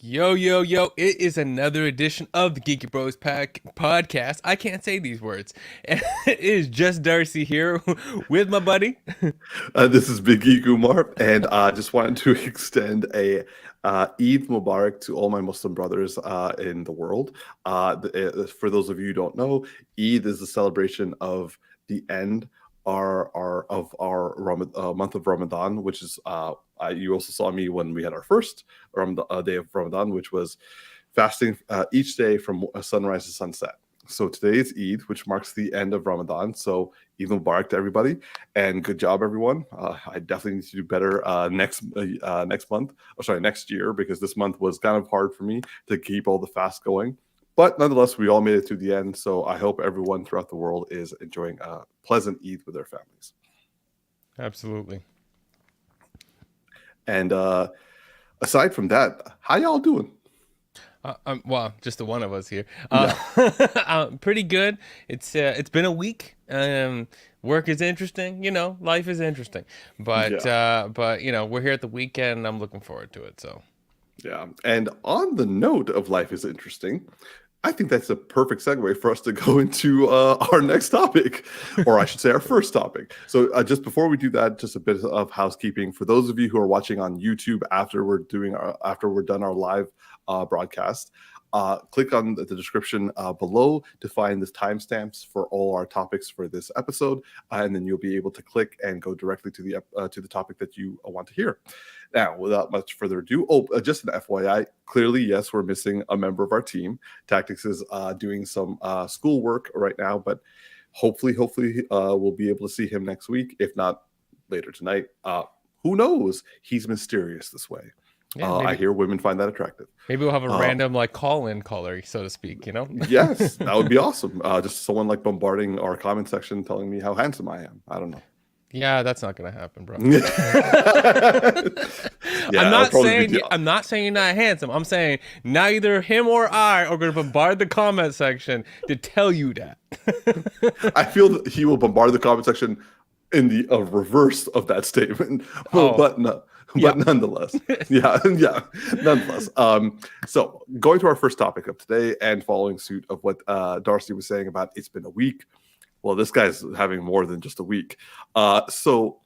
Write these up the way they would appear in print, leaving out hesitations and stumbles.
Yo, yo, yo, it is another edition of the Geeky Bros Podcast. I can't say these words. And it is just Darcy here with my buddy. This is Big Geek Umar, and I just wanted to extend a Eid Mubarak to all my Muslim brothers in the world. For those of you who don't know, Eid is the celebration of the end of our month of Ramadan, which is you also saw me when we had our first day of Ramadan, which was fasting each day from sunrise to sunset. So today is Eid, which marks the end of Ramadan. So Eid Mubarak to everybody, and good job, everyone. I definitely need to do better next month. Oh, sorry, next year, because this month was kind of hard for me to keep all the fasts going. But nonetheless, we all made it to the end. So I hope everyone throughout the world is enjoying a pleasant Eid with their families. Absolutely. And aside from that, how y'all doing? Well, just the one of us here. Yeah. Pretty good. It's been a week. Work is interesting. Life is interesting. But we're here at the weekend. And I'm looking forward to it. So. Yeah. And on the note of life is interesting, I think that's a perfect segue for us to go into our next topic, or I should say our first topic. So just before we do that, just a bit of housekeeping. For those of you who are watching on YouTube after we're done our live broadcast, click on the description below to find the timestamps for all our topics for this episode, and then you'll be able to click and go directly to the topic that you want to hear. Now, without much further ado, just an FYI, clearly, yes, we're missing a member of our team. Tactix is doing some school work right now, but hopefully, we'll be able to see him next week, if not later tonight. Who knows? He's mysterious this way. Yeah, I hear women find that attractive. Maybe we'll have a random call-in caller, so to speak, Yes, that would be awesome. Just someone bombarding our comment section telling me how handsome I am. I don't know. Yeah, that's not gonna happen, bro. Yeah, I'm not saying you're not handsome. I'm saying neither him or I are gonna bombard the comment section to tell you that. I feel that he will bombard the comment section in the reverse of that statement. But nonetheless, nonetheless. So going to our first topic of today, and following suit of what Darcy was saying about it's been a week. Well, this guy's having more than just a week. So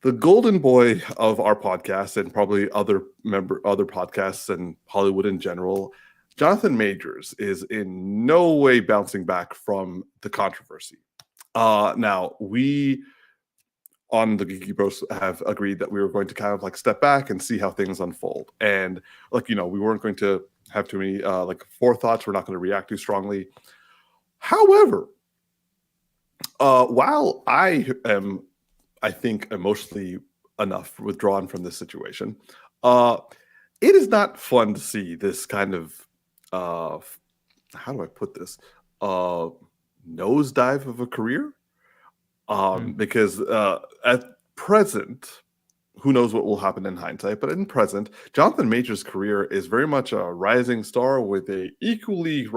the golden boy of our podcast, and probably other podcasts and Hollywood in general, Jonathan Majors, is in no way bouncing back from the controversy. Now, we on the Geeky Bros have agreed that we were going to kind of step back and see how things unfold. And we weren't going to have too many forethoughts. We're not going to react too strongly. However, while I am, I think, emotionally enough withdrawn from this situation, it is not fun to see this kind of, how do I put this, nosedive of a career. Because at present, who knows what will happen in hindsight, but in present, Jonathan Majors' career is very much a rising star with a equally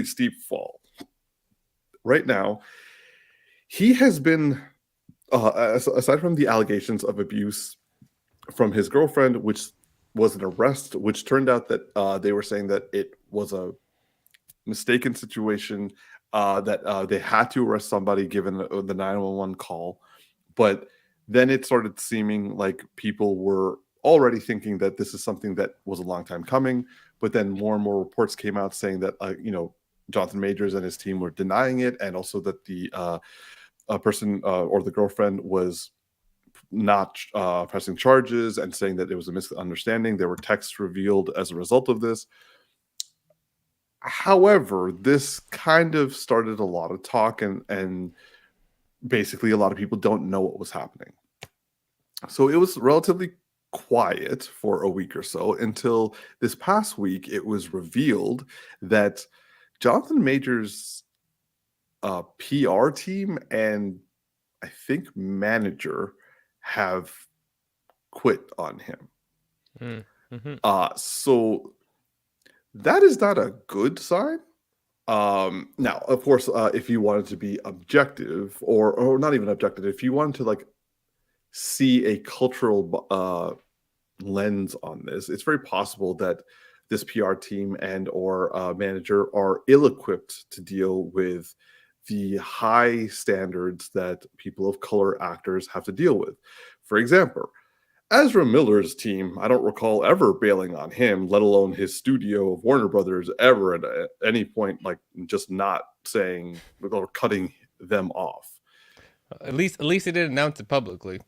steep fall. Right now, he has been, aside from the allegations of abuse from his girlfriend, which was an arrest, which turned out that they were saying that it was a mistaken situation, that they had to arrest somebody given the 911 call. But then it started seeming like people were already thinking that this is something that was a long time coming. But then more and more reports came out saying that, Jonathan Majors and his team were denying it, and also that the person or the girlfriend was not pressing charges and saying that it was a misunderstanding. There were texts revealed as a result of this. However, this kind of started a lot of talk, and basically a lot of people don't know what was happening. So it was relatively quiet for a week or so until this past week. It was revealed that Jonathan Majors' PR team and I think manager have quit on him. Mm-hmm. So that is not a good sign. Now, of course, if you wanted to be objective, or not even objective, if you wanted to see a cultural lens on this, it's very possible that this PR team and or manager are ill-equipped to deal with the high standards that people of color actors have to deal with. For example, Ezra Miller's team, I don't recall ever bailing on him, let alone his studio of Warner Brothers ever at any point, like just not saying or cutting them off. At least they didn't announce it publicly.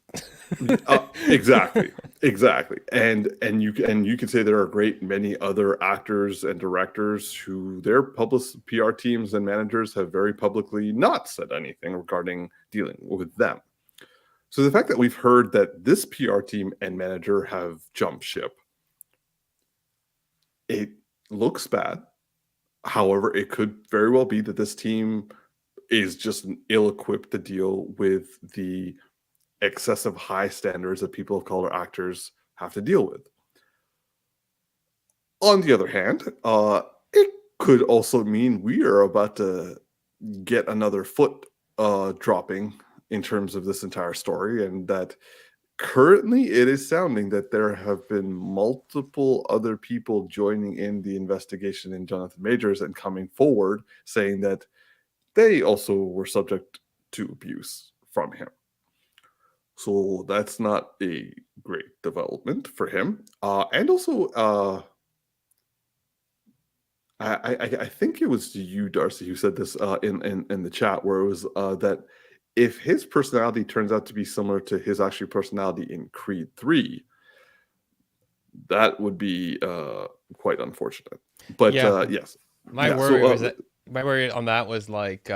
Exactly, exactly. And you could say there are a great many other actors and directors who their public PR teams and managers have very publicly not said anything regarding dealing with them. So the fact that we've heard that this PR team and manager have jumped ship, it looks bad. However, it could very well be that this team is just ill-equipped to deal with the excessive high standards that people of color actors have to deal with. On the other hand, it could also mean we are about to get another foot dropping in terms of this entire story, and that currently it is sounding that there have been multiple other people joining in the investigation in Jonathan Majors and coming forward saying that they also were subject to abuse from him. So that's not a great development for him. And also, I think it was you, Darcy, who said this in the chat, where it was that if his personality turns out to be similar to his actual personality in Creed 3, that would be quite unfortunate. But yes. My worry was that my worry on that was like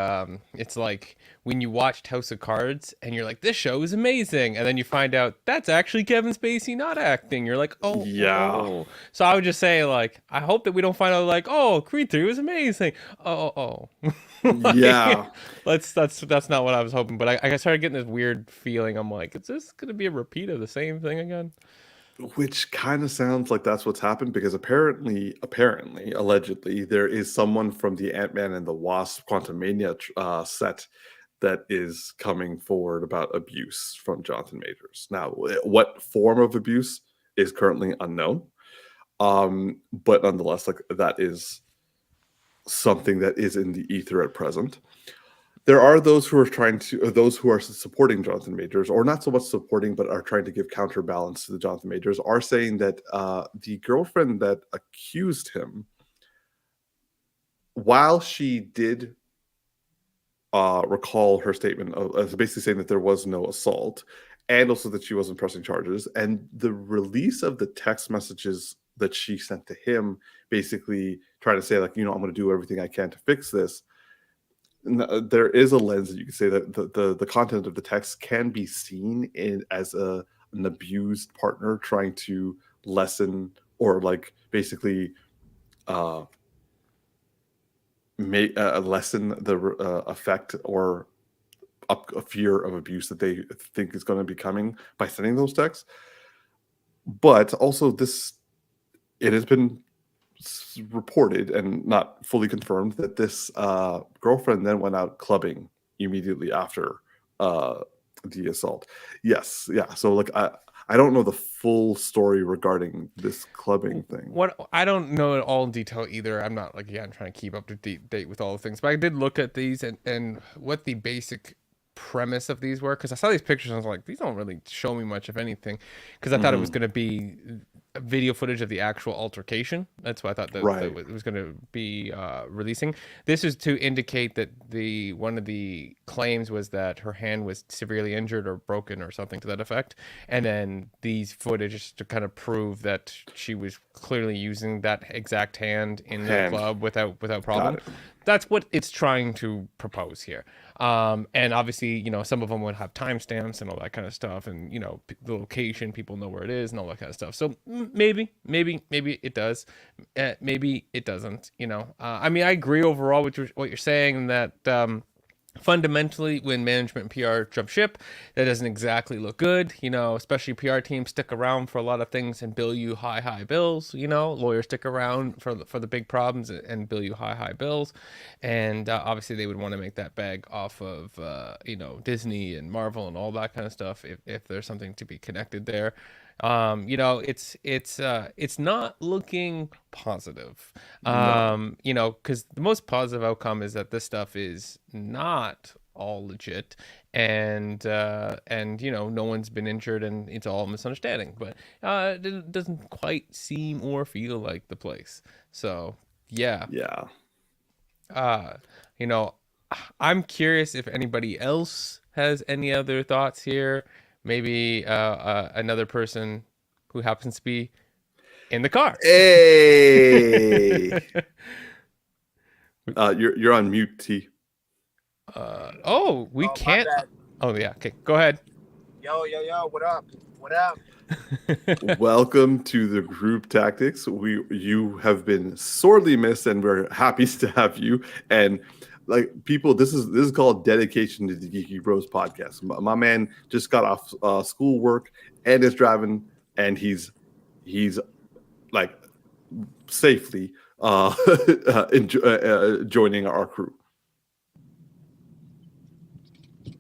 it's like when you watched House of Cards and you're like, this show is amazing, and then you find out that's actually Kevin Spacey not acting. You're like, oh yeah. Oh. So I would just say, like, I hope that we don't find out like, oh, Creed 3 was amazing. Like, yeah. that's not what I was hoping. But I started getting this weird feeling. I'm like, is this gonna be a repeat of the same thing again? Which kind of sounds like that's what's happened, because apparently, allegedly, there is someone from the Ant-Man and the Wasp Quantumania set that is coming forward about abuse from Jonathan Majors. Now, what form of abuse is currently unknown, but nonetheless, like, that is something that is in the ether at present. There are those who are supporting Jonathan Majors, or not so much supporting, but are trying to give counterbalance to the Jonathan Majors, are saying that the girlfriend that accused him, while she did recall her statement of basically saying that there was no assault, and also that she wasn't pressing charges, and the release of the text messages that she sent to him, basically trying to say, like, I'm going to do everything I can to fix this. There is a lens that you can say that the content of the text can be seen as an abused partner trying to lessen, or like basically lessen the effect or a fear of abuse that they think is going to be coming by sending those texts. But also, it has been reported and not fully confirmed that this girlfriend then went out clubbing immediately after the assault. Yes, yeah. So like I don't know the full story regarding this clubbing thing. What I don't know it all in detail either. I'm not, like, I'm trying to keep up to date with all the things, but I did look at these and what the basic premise of these were, because I saw these pictures and I was like, these don't really show me much of anything, because I thought it was going to be video footage of the actual altercation. That's what I thought that it was going to be releasing. This is to indicate that one of the claims was that her hand was severely injured or broken or something to that effect, and then these footage to kind of prove that she was clearly using that exact hand in the club without problem. That's what it's trying to propose here. And obviously, some of them would have timestamps and all that kind of stuff, and the location, people know where it is and all that kind of stuff. So maybe it does, maybe it doesn't. I mean, I agree overall with what you're saying, that fundamentally, when management and PR jump ship, that doesn't exactly look good. Especially PR teams stick around for a lot of things and bill you high bills. Lawyers stick around for the big problems and bill you high bills, and obviously they would want to make that bag off of Disney and Marvel and all that kind of stuff if there's something to be connected there. It's not looking positive. No. Because the most positive outcome is that this stuff is not all legit, and no one's been injured, and it's all misunderstanding. But it doesn't quite seem or feel like the place. So yeah, Yeah. uh, you know, I'm curious if anybody else has any other thoughts here. Maybe another person who happens to be in the car. Hey. You're on mute, T. We Oh, my can't. bad. Oh yeah, okay, go ahead. Yo, what up? What up? Welcome to the group Tactics. You have been sorely missed, and we're happy to have you. And like people, this is called dedication to the Geeky Bros Podcast. My man just got off school work and is driving, and he's like safely joining our crew.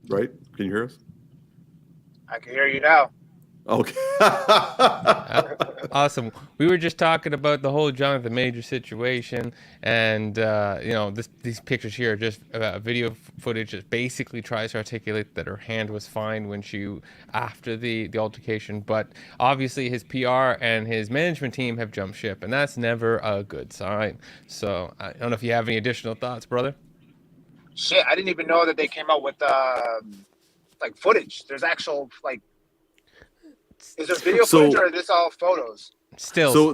Right? Can you hear us? I can hear you now. Okay. Awesome. We were just talking about the whole Jonathan Major situation, and these pictures here are just video footage that basically tries to articulate that her hand was fine when after the altercation, but obviously his PR and his management team have jumped ship, and that's never a good sign. So I don't know if you have any additional thoughts, brother. Shit, I didn't even know that they came out with like footage. There's actual like. Is there video footage or is this all photos? Stills. So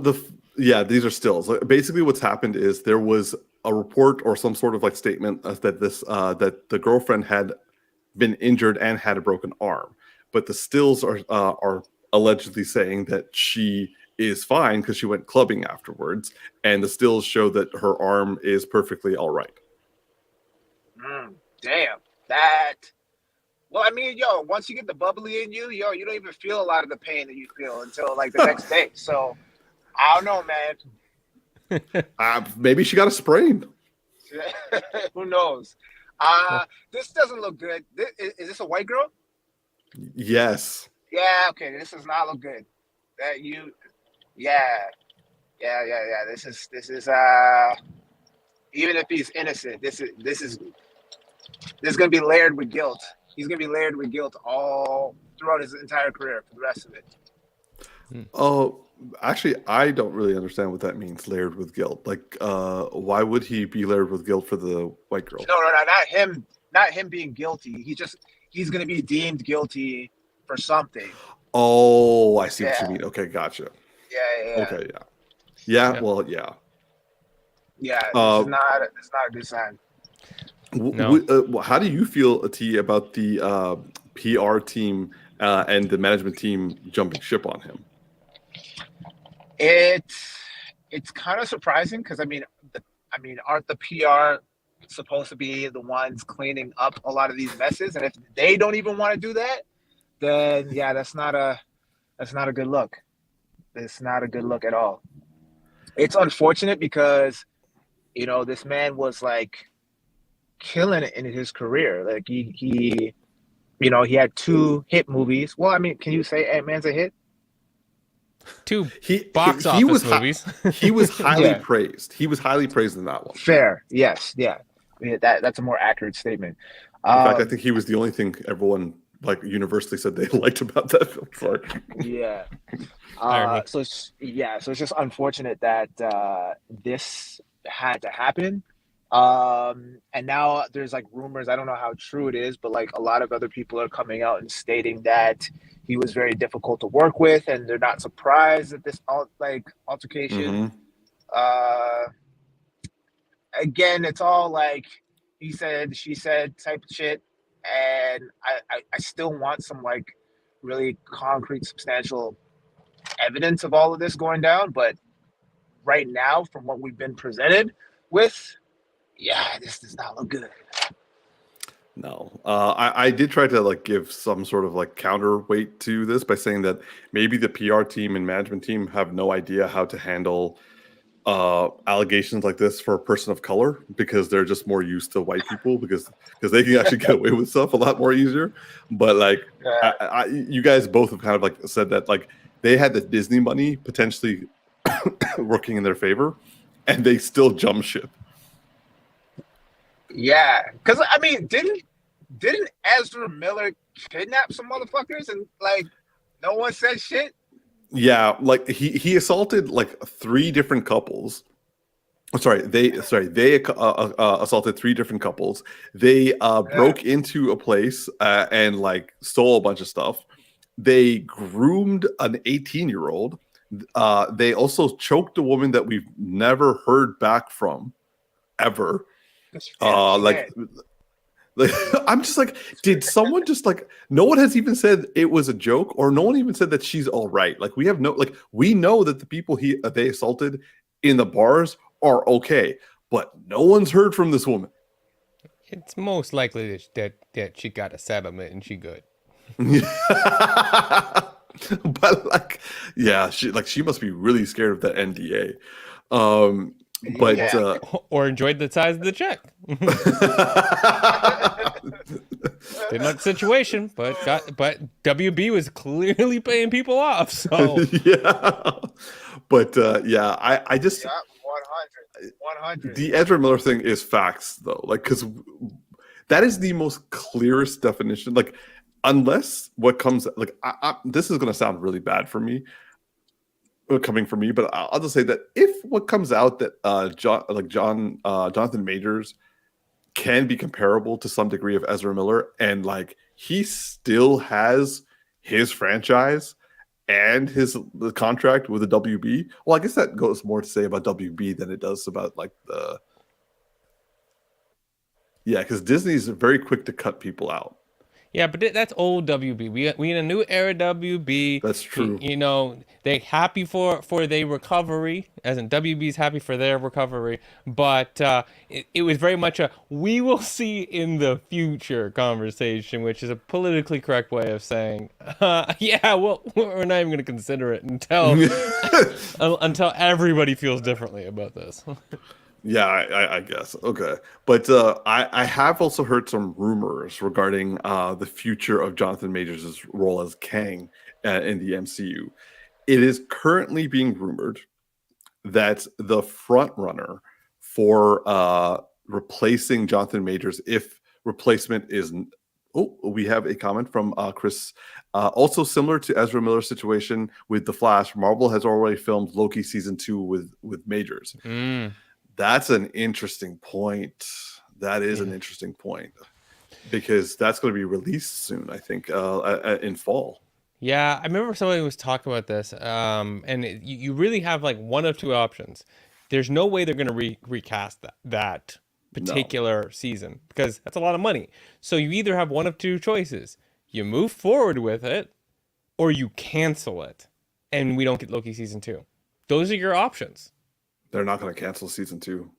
these are stills. Like, basically, what's happened is there was a report or some sort of like statement that that the girlfriend had been injured and had a broken arm, but the stills are allegedly saying that she is fine because she went clubbing afterwards, and the stills show that her arm is perfectly all right. Damn that. Well, I mean, once you get the bubbly in you, you don't even feel a lot of the pain that you feel until like the next day. So, I don't know, man. Maybe she got a sprain. Who knows? This doesn't look good. Is this a white girl? Yes. Yeah. Okay. This does not look good. Yeah. This is even if he's innocent, this is gonna be layered with guilt. He's going to be layered with guilt all throughout his entire career for the rest of it. Oh, actually, I don't really understand what that means, layered with guilt. Like, why would he be layered with guilt for the white girl? No, not him. Not him being guilty. He's going to be deemed guilty for something. Oh, I see what you mean. Okay, gotcha. Yeah. Okay, yeah. Well, yeah. Yeah, it's not a good sign. No. How do you feel, T, about the PR team and the management team jumping ship on him? It's kind of surprising because aren't the PR supposed to be the ones cleaning up a lot of these messes? And if they don't even want to do that, then yeah, that's not a good look. It's not a good look at all. It's unfortunate because this man was like killing it in his career. Like he had 2 hit movies. Well, I mean, can you say Ant-Man's a hit? 2 box office movies. He was highly praised. He was highly praised in that one. Fair. Yes. Yeah. That's a more accurate statement. In fact, I think he was the only thing everyone like universally said they liked about that film. Sorry. Yeah. So it's just unfortunate that this had to happen. And now there's like rumors, I don't know how true it is, but like a lot of other people are coming out and stating that he was very difficult to work with, and they're not surprised at this altercation. Again, it's all like he said, she said type of shit, and I still want some like really concrete, substantial evidence of all of this going down. But right now, from what we've been presented with, yeah, this does not look good. No, I did try to like give some sort of like counterweight to this by saying that maybe the PR team and management team have no idea how to handle allegations like this for a person of color because they're just more used to white people because they can actually get away with stuff a lot more easier. But like, you guys both have kind of like said that like they had the Disney money potentially working in their favor, and they still jump ship. Yeah, because I mean, didn't Ezra Miller kidnap some motherfuckers and like no one said shit? Yeah, like he assaulted like 3 different couples. They assaulted 3 different couples. They broke into a place and like stole a bunch of stuff. They groomed an 18-year-old. They also choked a woman that we've never heard back from ever. Like I'm just like, did someone just like, no one has even said it was a joke, or no one even said that she's all right. Like we know that the people they assaulted in the bars are okay, but no one's heard from this woman. It's most likely that she got a settlement and she good. But like, yeah, she must be really scared of that NDA. Or enjoyed the size of the check. Didn't like the situation, but WB was clearly paying people off. So yeah, but I just 100. The Ezra Miller thing is facts though, like because that is the most clearest definition. Like unless what comes like this is going to sound really bad for me. Coming from me, but I'll just say that if what comes out that Jonathan Majors can be comparable to some degree of Ezra Miller, and like he still has his franchise and the contract with the WB. Well, I guess that goes more to say about WB than it does about like because Disney's very quick to cut people out. Yeah, but that's old WB. We in a new era WB. That's true. You know, they happy for their recovery, as in WB's happy for their recovery. But it was very much a we will see in the future conversation, which is a politically correct way of saying, yeah, well, we're not even going to consider it until everybody feels differently about this. Yeah, I guess. Okay. But I have also heard some rumors regarding the future of Jonathan Majors' role as Kang in the MCU. It is currently being rumored that the front runner for replacing Jonathan Majors, if replacement is... Oh, we have a comment from Chris. Also similar to Ezra Miller's situation with The Flash, Marvel has already filmed Loki season 2 with Majors. That's an interesting point. That is an interesting point because that's going to be released soon, I think, in fall. Yeah, I remember somebody was talking about this, and you really have like one of 2 options. There's no way they're going to recast that particular season because that's a lot of money. So you either have one of 2 choices. You move forward with it, or you cancel it, and we don't get Loki season 2. Those are your options. They're not going to cancel season 2.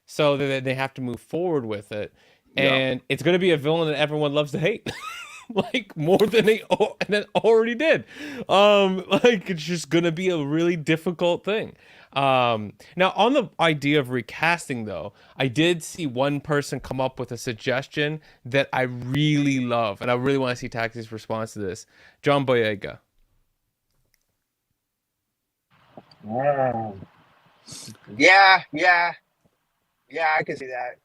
So they have to move forward with it. And it's going to be a villain that everyone loves to hate. Like more than they already did. Like it's just going to be a really difficult thing. Now on the idea of recasting though, I did see one person come up with a suggestion that I really love. And I really want to see Tactix' response to this. John Boyega. Wow. Yeah, I can see that.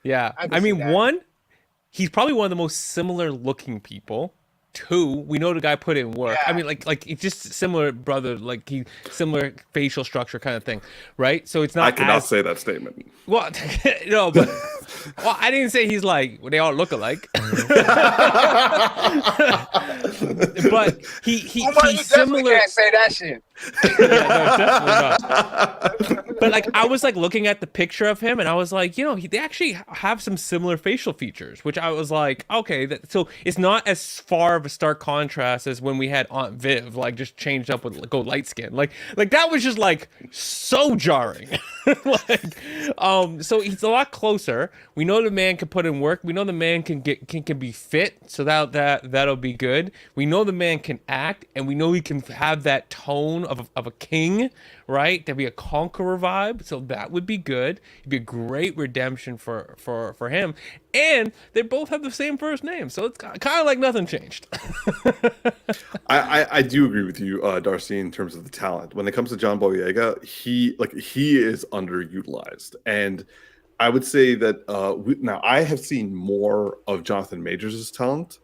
Yeah, I mean, 1, he's probably one of the most similar looking people. 2, we know the guy put in work. Yeah. I mean, like it's just similar, brother. Like similar facial structure kind of thing, right? So it's not. I cannot say that statement. Well, no, but I didn't say he's like they all look alike. But he's similar. Can't say that shit. Yeah, no, definitely not. But like I was like looking at the picture of him, and I was like, they actually have some similar facial features, which I was like, okay, so it's not as far of a stark contrast as when we had Aunt Viv, like just changed up with go light skin, like that was just like so jarring. So he's a lot closer. We know the man can put in work. We know the man can be fit, so that'll be good. We know the man can act, and we know he can have that tone tone of a king, right? There'd be a conqueror vibe, so that would be good. It'd be a great redemption for him, and they both have the same first name, so it's kind of like nothing changed. I do agree with you, Darcy, in terms of the talent. When it comes to John Boyega, he is underutilized, and I would say that now I have seen more of Jonathan Majors' talent,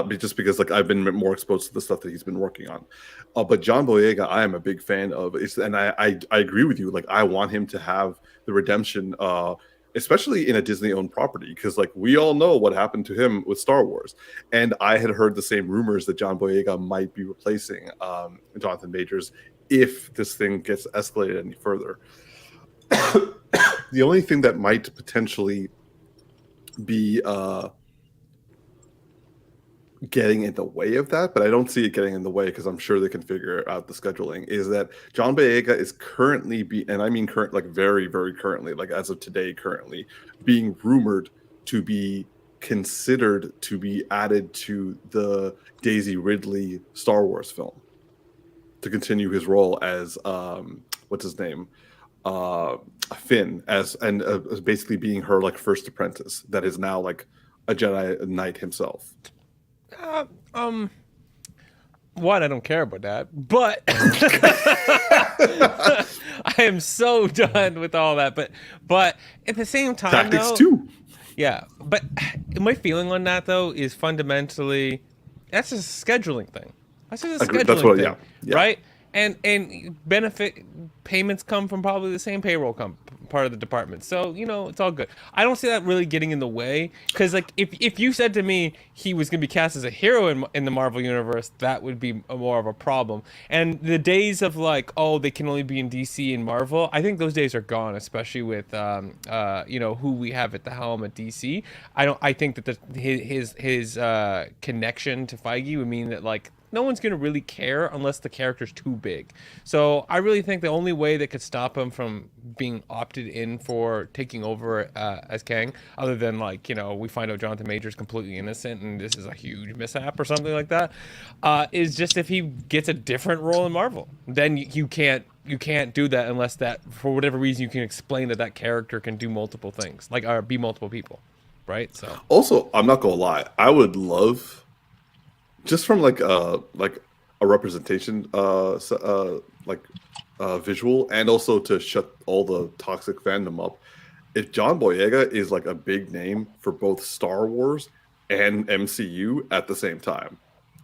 just because like I've been more exposed to the stuff that he's been working on. But John Boyega, I am a big fan of, and I agree with you. Like I want him to have the redemption, especially in a Disney-owned property, because like we all know what happened to him with Star Wars, and I had heard the same rumors that John Boyega might be replacing Jonathan Majors if this thing gets escalated any further. The only thing that might potentially be getting in the way of that, but I don't see it getting in the way because I'm sure they can figure out the scheduling, is that John Boyega is currently and I mean current, like very, very currently, like as of today, currently being rumored to be considered to be added to the Daisy Ridley Star Wars film to continue his role as what's his name? Finn, as basically being her like first apprentice that is now like a Jedi Knight himself. One, I don't care about that, but I am so done with all that. But at the same time, Tactix too. Yeah, but my feeling on that though is fundamentally that's just a scheduling thing. That's just a scheduling thing, yeah. Right? And benefit payments come from probably the same payroll part of the department, so it's all good. I don't see that really getting in the way, because like if you said to me he was going to be cast as a hero in the Marvel universe, that would be more of a problem. And the days of like, oh, they can only be in DC and Marvel, I think those days are gone, especially with who we have at the helm at DC. I think that his connection to Feige would mean that like no one's going to really care unless the character's too big. So I really think the only way that could stop him from being opted in for taking over as Kang, other than like, we find out Jonathan Majors completely innocent and this is a huge mishap or something like that, is just if he gets a different role in Marvel. Then you can't do that unless that, for whatever reason, you can explain that character can do multiple things, like or be multiple people, right? So also, I'm not gonna lie, I would love, just from like a representation visual, and also to shut all the toxic fandom up, if John Boyega is like a big name for both Star Wars and MCU at the same time.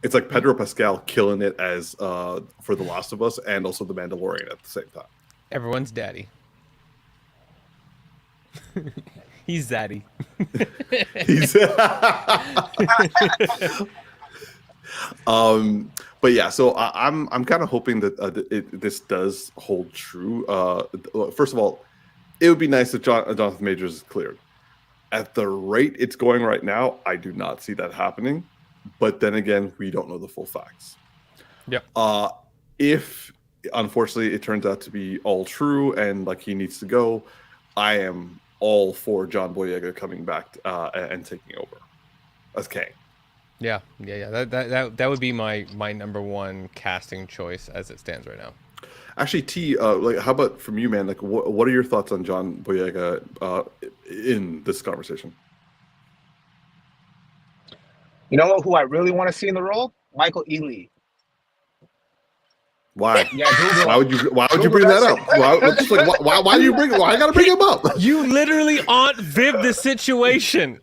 It's like Pedro Pascal killing it as for The Last of Us and also The Mandalorian at the same time. Everyone's daddy. He's zaddy. He's but yeah, so I'm kind of hoping that this does hold true. First of all, it would be nice if Jonathan Majors is cleared. At the rate it's going right now, I do not see that happening. But then again, we don't know the full facts. Yeah. If unfortunately it turns out to be all true and like he needs to go, I am all for John Boyega coming back and taking over as Kang. Yeah. That would be my number one casting choice as it stands right now. Actually, T, like, how about from you, man? Like, what are your thoughts on John Boyega in this conversation? You know who I really want to see in the role? Michael Ealy. Why? Yeah, why would you bring that up? Why do you bring? Why I gotta bring him up? You literally Aunt Viv the situation.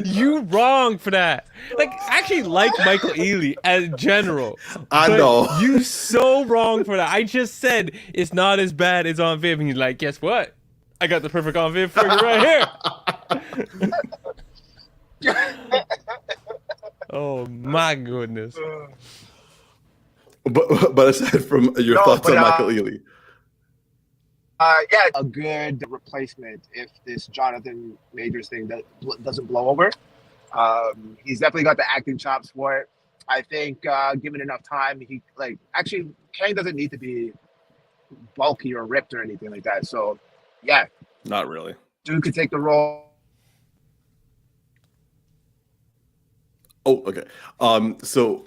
You wrong for that. Like, I actually like Michael Ealy as general. I know. You so wrong for that. I just said it's not as bad as Aunt Viv, and you're like, guess what? I got the perfect Aunt Viv for you right here. Oh my goodness! But aside from your thoughts on Michael Ealy, yeah, a good replacement if this Jonathan Majors thing doesn't blow over. He's definitely got the acting chops for it. I think given enough time, Kang doesn't need to be bulky or ripped or anything like that. So, yeah, not really. Dude could take the role. Oh, okay. So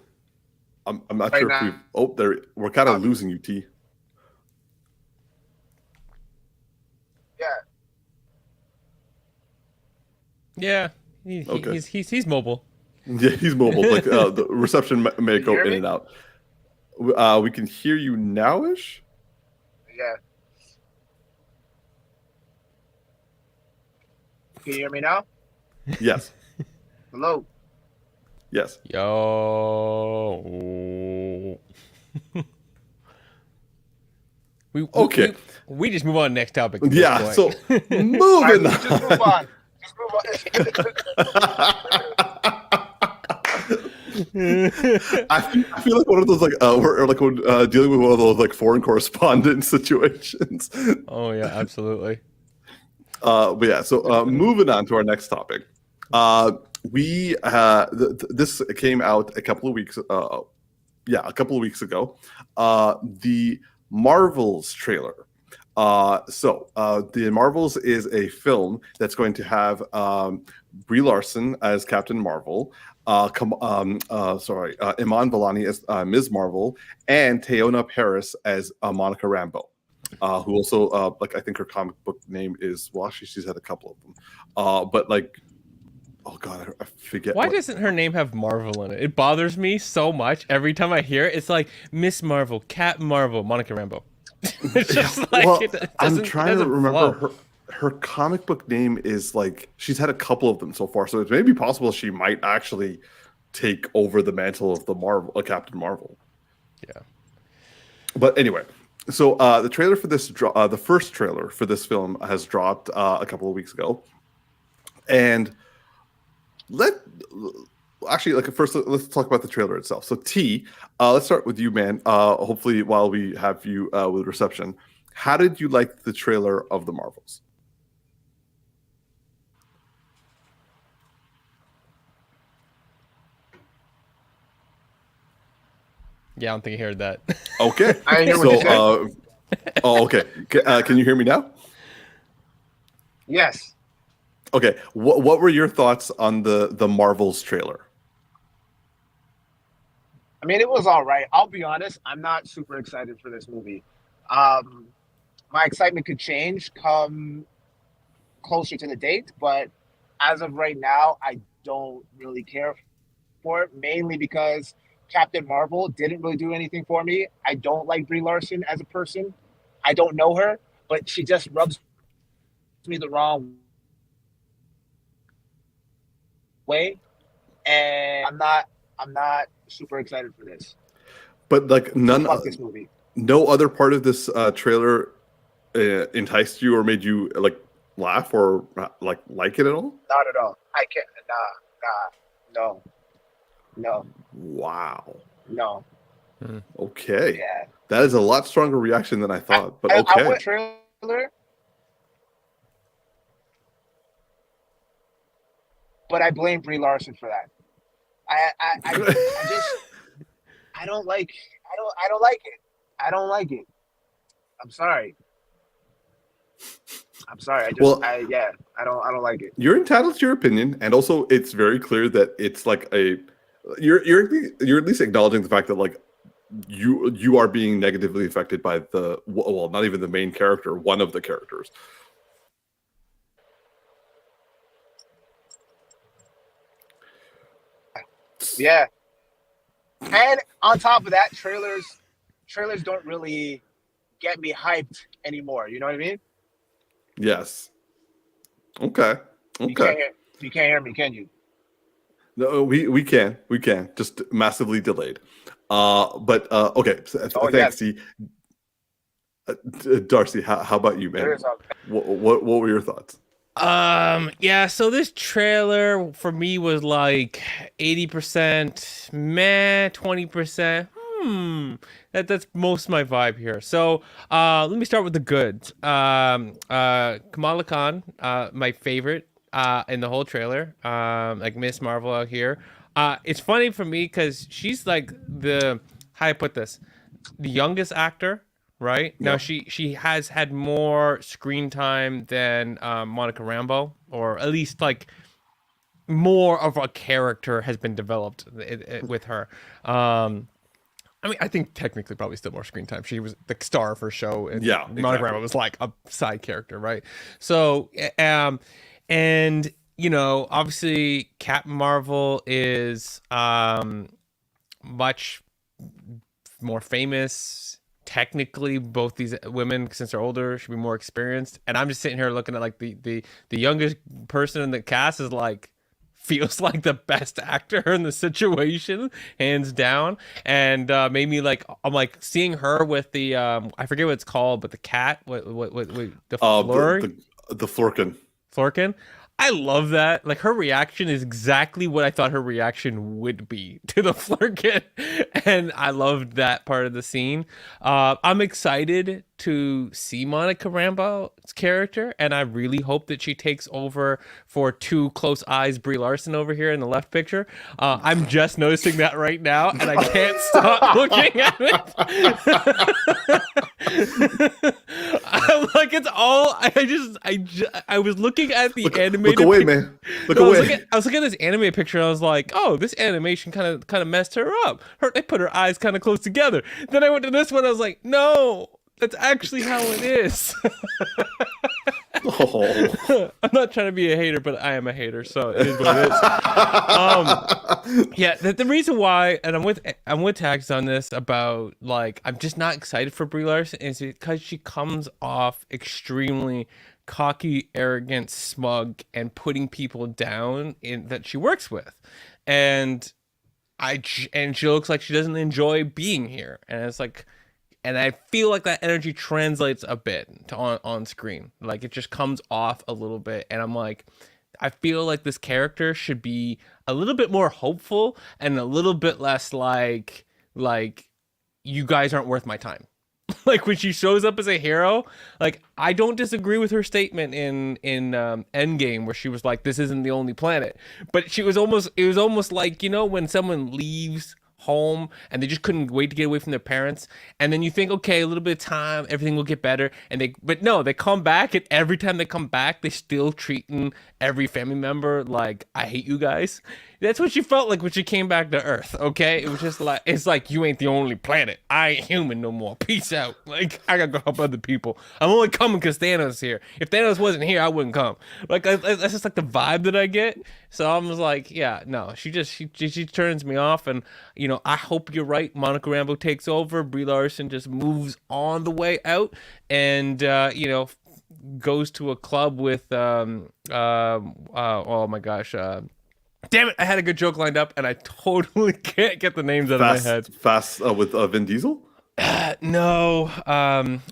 I'm not Right sure if now, we've. Oh, there we're kind of losing you, T. yeah. Yeah, Okay. he's mobile. Yeah, he's mobile. Like the reception may Can you go hear in me? and out. We can hear you nowish. Yeah. Can you hear me now? Yes. Hello. Yes. Yo. we, we Okay. we we just move on to the next topic at this Yeah. point. So All right, moving just move on. on. Just move I feel like one of those like we're like when, dealing with one of those like foreign correspondent situations. Oh yeah, absolutely. But yeah, so moving on to our next topic. We this came out a couple of weeks. A couple of weeks ago. The Marvels trailer. The Marvels is a film that's going to have Brie Larson as Captain Marvel. Iman Vellani as Ms. Marvel, and Teyonah Parris as Monica Rambeau. Who also I think her comic book name is, well, actually she's had a couple of them, but like, oh god, I forget. Why doesn't her name have Marvel in it? It bothers me so much every time I hear it. It's like Miss Marvel, Captain Marvel, Monica Rambeau. It's just like Well, I'm it trying to doesn't remember flow. her comic book name is like, she's had a couple of them so far, so it may be possible she might actually take over the mantle of the Captain Marvel. Yeah. But anyway, so the trailer for this, the first trailer for this film has dropped a couple of weeks ago, and first let's talk about the trailer itself. So T, let's start with you, man. Hopefully, while we have you with reception, how did you like the trailer of the Marvels? Yeah, I don't think I heard that. Okay, I didn't hear what you said. Okay. Can you hear me now? Yes. Okay. What were your thoughts on the Marvels trailer? I mean, it was all right. I'll be honest. I'm not super excited for this movie. My excitement could change come closer to the date, but as of right now, I don't really care for it, mainly because Captain Marvel didn't really do anything for me. I don't like Brie Larson as a person. I don't know her, but she just rubs me the wrong way, and I'm not super excited for this. But like So fuck this movie. no other part of this trailer enticed you or made you like laugh or like it at all? Not at all. I can't. No, no, Wow. no. Okay. Yeah. That is a lot stronger reaction than I thought. But okay. I went trailer, but I blame Brie Larson for that. I just I don't like it. I don't like it. I'm sorry. I don't like it. You're entitled to your opinion, and also it's very clear that it's like you're at least acknowledging the fact that like you are being negatively affected by not even the main character, one of the characters. Yeah. And on top of that, trailers don't really get me hyped anymore. You know what I mean? Yes. Okay. You can't hear me, can you? No, we can just massively delayed. But okay. Thanks, Yes. T. Darcy, how about you, man? What were your thoughts? Yeah, so this trailer for me was like 80% meh, 20% that's most of my vibe here. So let me start with the goods. Kamala Khan, my favorite in the whole trailer, like Miss Marvel out here. It's funny for me because she's like how I put this, the youngest actor. Right now, she has had more screen time than Monica Rambeau, or at least like more of a character has been developed with her. I mean, I think technically probably still more screen time. She was the star of her show, and Monogram was like a side character, right? So, and you know, obviously, Captain Marvel is much more famous. Technically, both these women, since they're older, should be more experienced. And I'm just sitting here looking at like the youngest person in the cast is like feels like the best actor in the situation, hands down. And made me like, I'm like seeing her with the I forget what it's called, but the cat, what the Flurry? The Florkin. Florkin. I love that. Like her reaction is exactly what I thought her reaction would be to the Flurkin, and I loved that part of the scene. I'm excited to see Monica Rambeau's character, and I really hope that she takes over for Two Close Eyes Brie Larson over here in the left picture. I'm just noticing that right now, and I can't stop looking at it. I'm like, it's all. I was looking at the animated. Look away, man. Look away. I was looking at this anime picture, and I was like, oh, this animation kind of messed her up. They put her eyes kind of close together. Then I went to this one. I was like, no. That's actually how it is. Oh. I'm not trying to be a hater, but I am a hater, so it is what it is. Yeah, the reason why, and I'm with Tactix on this about like I'm just not excited for Brie Larson is because she comes off extremely cocky, arrogant, smug, and putting people down that she works with, and she looks like she doesn't enjoy being here, and it's like. And I feel like that energy translates a bit to on screen. Like it just comes off a little bit. And I'm like, I feel like this character should be a little bit more hopeful and a little bit less like you guys aren't worth my time. Like when she shows up as a hero, like I don't disagree with her statement in Endgame where she was like, this isn't the only planet. But it was almost like, you know, when someone leaves home and they just couldn't wait to get away from their parents, and then you think, okay, a little bit of time, everything will get better, but no, they come back, and every time they come back they still treating every family member like, I hate you guys. That's what she felt like when she came back to Earth. Okay, it was just like, it's like, you ain't the only planet, I ain't human no more, peace out, like I gotta go help other people, I'm only coming because Thanos is here. If Thanos wasn't here, I wouldn't come. Like that's just like the vibe that I get. So I was like, yeah, no, she turns me off. And you know, I hope you're right, Monica Rambeau takes over, Brie Larson just moves on the way out, and you know, goes to a club with oh my gosh, damn it, I had a good joke lined up and I totally can't get the names out of my head. Fast with Vin Diesel? No,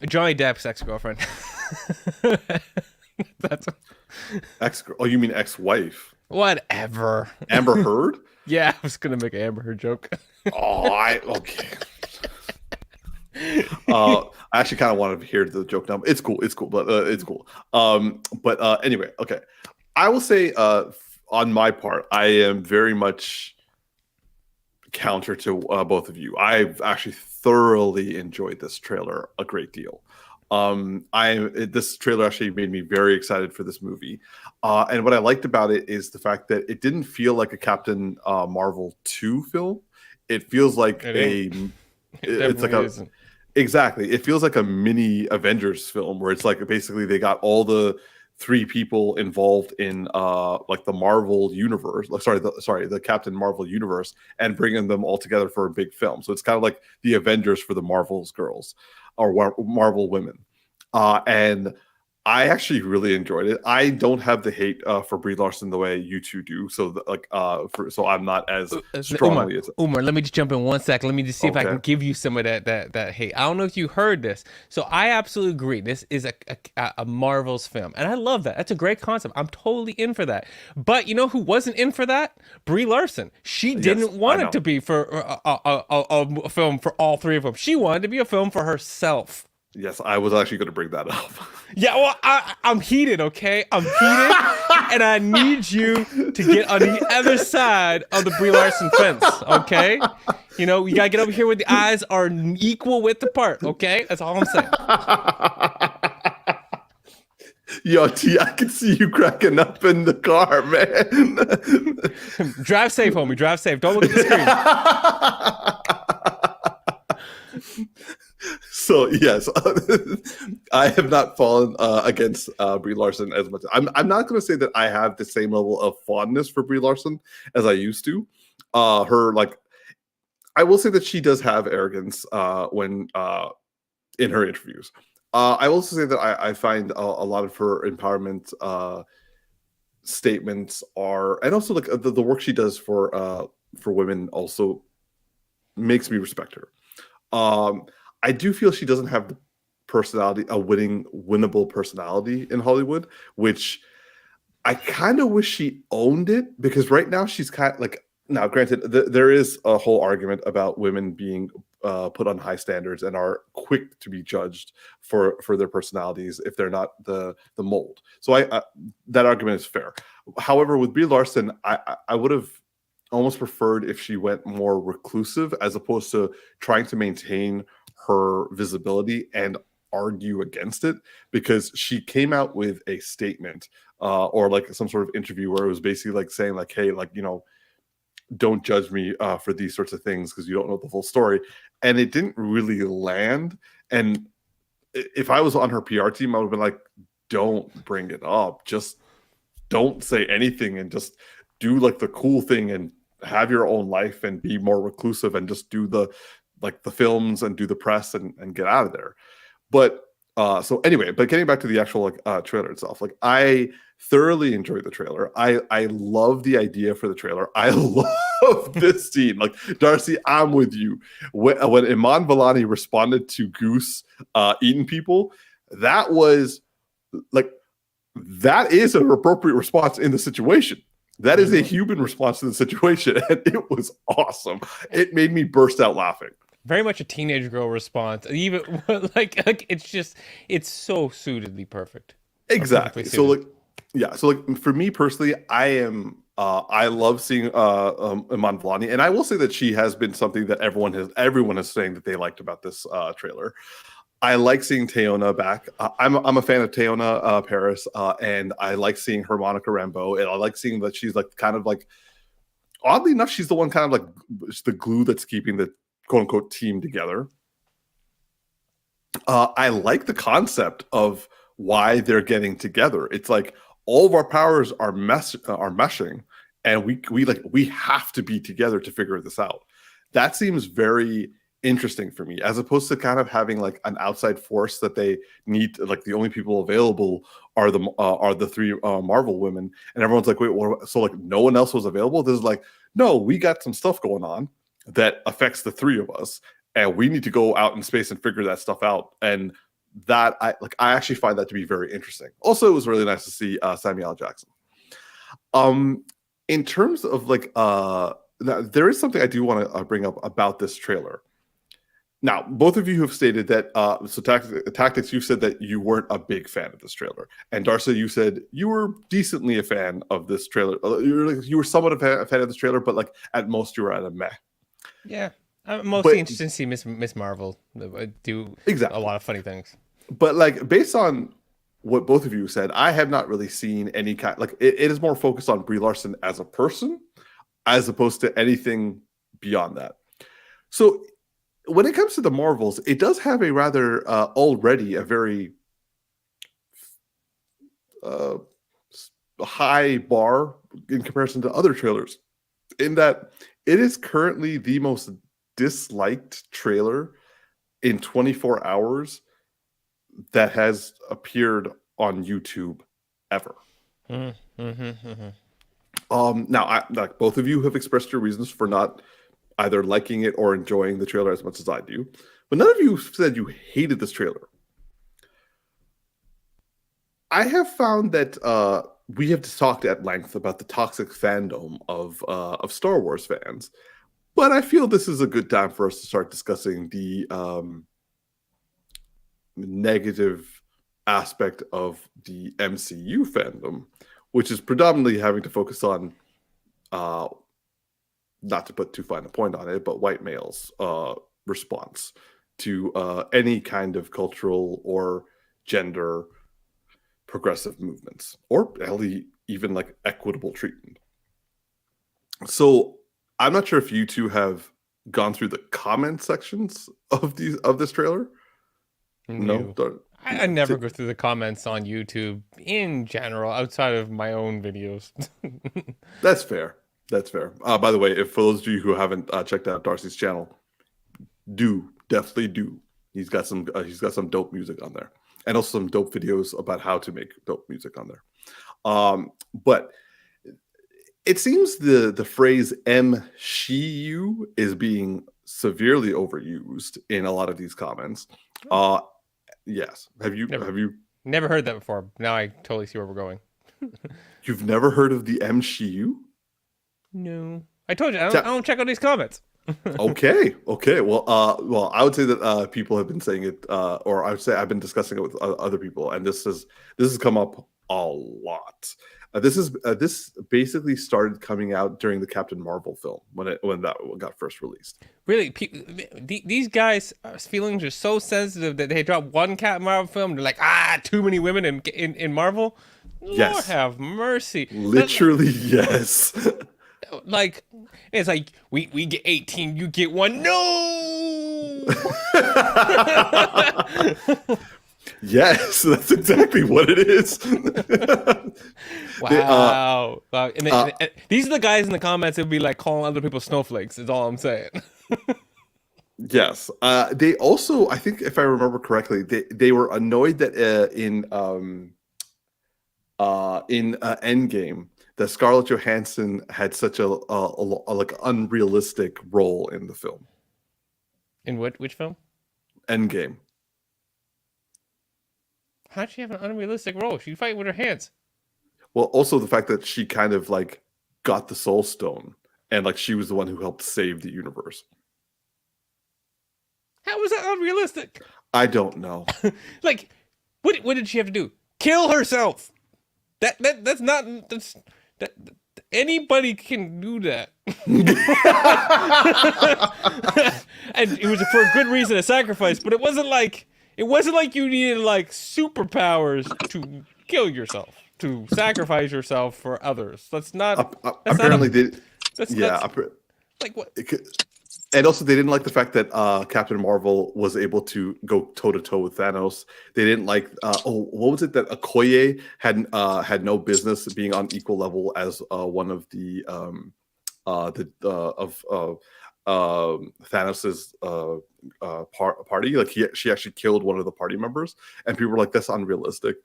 Johnny Depp's ex-girlfriend. That's Oh, you mean ex-wife? Whatever. Amber Heard? Yeah, I was gonna make an Amber Heard joke. Okay. I actually kind of wanted to hear the joke now. It's cool, but it's cool. But anyway, okay. I will say, on my part, I am very much counter to both of you. I've actually thoroughly enjoyed this trailer a great deal. This trailer actually made me very excited for this movie. And what I liked about it is the fact that it didn't feel like a Captain Marvel 2 film. It feels like exactly. It feels like a mini Avengers film where it's like basically they got all the three people involved in like the Marvel universe. The Captain Marvel universe, and bringing them all together for a big film. So it's kind of like the Avengers for the Marvel's girls or Marvel women. And I actually really enjoyed it. I don't have the hate for Brie Larson the way you two do. So so I'm not as strongly as Umar. Let me just jump in 1 second. Let me just see if I can give you some of that hate. I don't know if you heard this. So I absolutely agree. This is a Marvel's film, and I love that. That's a great concept. I'm totally in for that. But you know who wasn't in for that? Brie Larson. She didn't want it to be for a film for all three of them. She wanted to be a film for herself. Yes, I was actually going to bring that up. Yeah, well, I'm heated, okay? I'm heated, and I need you to get on the other side of the Brie Larson fence, okay? You know, you got to get over here where the eyes are equal width apart, okay? That's all I'm saying. Yo, T, I can see you cracking up in the car, man. Drive safe, homie. Drive safe. Don't look at the screen. So yes, I have not fallen against Brie Larson as much. I'm not going to say that I have the same level of fondness for Brie Larson as I used to. I will say that she does have arrogance when in her interviews. I will also say that I find a lot of her empowerment statements and also like the work she does for women also makes me respect her. I do feel she doesn't have the personality, a winnable personality in Hollywood, which I kind of wish she owned it, because right now she's kind of like, now granted, there is a whole argument about women being put on high standards and are quick to be judged for their personalities if they're not the mold. So that argument is fair. However, with Brie Larson, I would have almost preferred if she went more reclusive, as opposed to trying to maintain her visibility and argue against it, because she came out with a statement or like some sort of interview where it was basically like saying like, hey, like, you know, don't judge me for these sorts of things because you don't know the full story. And it didn't really land. And if I was on her PR team, I would have been like, don't bring it up. Just don't say anything and just do like the cool thing and have your own life and be more reclusive and just do the films and do the press and get out of there. But so anyway, but getting back to the actual trailer itself, like I thoroughly enjoyed the trailer. I love the idea for the trailer. I love this scene. Like, Darcy, I'm with you. When Iman Vellani responded to Goose eating people, that was like, that is an appropriate response in the situation. That is a human response to the situation, and it was awesome. It made me burst out laughing. Very much a teenage girl response. Even like it's so suitably perfect. Exactly. So like, yeah. So like for me personally, I love seeing Iman Vellani, and I will say that she has been something that everyone is saying that they liked about this trailer. I like seeing Teyonah back. I'm a fan of Teyonah Paris, and I like seeing her Monica Rambeau, and I like seeing that she's like kind of like, oddly enough, she's the one kind of like the glue that's keeping the quote unquote team together. I like the concept of why they're getting together. It's like all of our powers are meshing, and we have to be together to figure this out. That seems very interesting for me, as opposed to kind of having like an outside force that they need to, like the only people available are the three Marvel women, and everyone's like, wait, what? So like no one else was available? This is like, no, we got some stuff going on that affects the three of us, and we need to go out in space and figure that stuff out. And that I actually find that to be very interesting. Also, it was really nice to see Samuel L. Jackson. In terms of like there is something I do want to bring up about this trailer. Now, both of you have stated that, so Tactix, you said that you weren't a big fan of this trailer. And Darcy, you said you were decently a fan of this trailer. You were somewhat a fan of this trailer, but like at most you were at a meh. Yeah, I'm mostly interested to see Miss Marvel do a lot of funny things. But like based on what both of you said, I have not really seen any kind, like it is more focused on Brie Larson as a person as opposed to anything beyond that. So when it comes to the Marvels, it does have a rather already a very high bar in comparison to other trailers, in that it is currently the most disliked trailer in 24 hours that has appeared on YouTube ever. Now, like both of you have expressed your reasons for not either liking it or enjoying the trailer as much as I do, but none of you said you hated this trailer. I have found that we have talked at length about the toxic fandom of Star Wars fans, but I feel this is a good time for us to start discussing the negative aspect of the MCU fandom, which is predominantly having to focus on not to put too fine a point on it, but white males' response to any kind of cultural or gender progressive movements, or even like equitable treatment. So I'm not sure if you two have gone through the comment sections of this trailer. No. I never go through the comments on YouTube in general, outside of my own videos. That's fair. That's fair. By the way, if for those of you who haven't checked out Darcy's channel, definitely do. He's got some dope music on there, and also some dope videos about how to make dope music on there. But it seems the phrase "MShiU" is being severely overused in a lot of these comments. Yes. Have you Never heard that before. Now I totally see where we're going. You've never heard of the MShiU? No. I told you, I don't check out these comments. Okay. Well, I would say that people have been saying it, or I would say I've been discussing it with other people, and this has come up a lot. This basically started coming out during the Captain Marvel film when that got first released. Really, these guys' feelings are so sensitive that they drop one Captain Marvel film. They're like, too many women in Marvel. Yes. Lord have mercy. Literally, yes. Like, it's like we get 18, you get one. No. Yes, that's exactly what it is. Wow. And these are the guys in the comments that would be like calling other people snowflakes, is all I'm saying. Yes. They also, I think if I remember correctly, they were annoyed that in Endgame, that Scarlett Johansson had such a like unrealistic role in the film. In which film? Endgame. How'd she have an unrealistic role? She fight with her hands. Well, also the fact that she kind of like got the Soul Stone, and like she was the one who helped save the universe. How was that unrealistic? I don't know. Like, what did she have to do? Kill herself. That's not anybody can do that. And it was for a good reason, a sacrifice, but it wasn't like you needed like superpowers to kill yourself, to sacrifice yourself for others. That's not. Apparently, like what? And also, they didn't like the fact that Captain Marvel was able to go toe to toe with Thanos. They didn't like. What was it that Okoye had no business being on equal level as one of the Thanos's party. Like she actually killed one of the party members, and people were like, "That's unrealistic."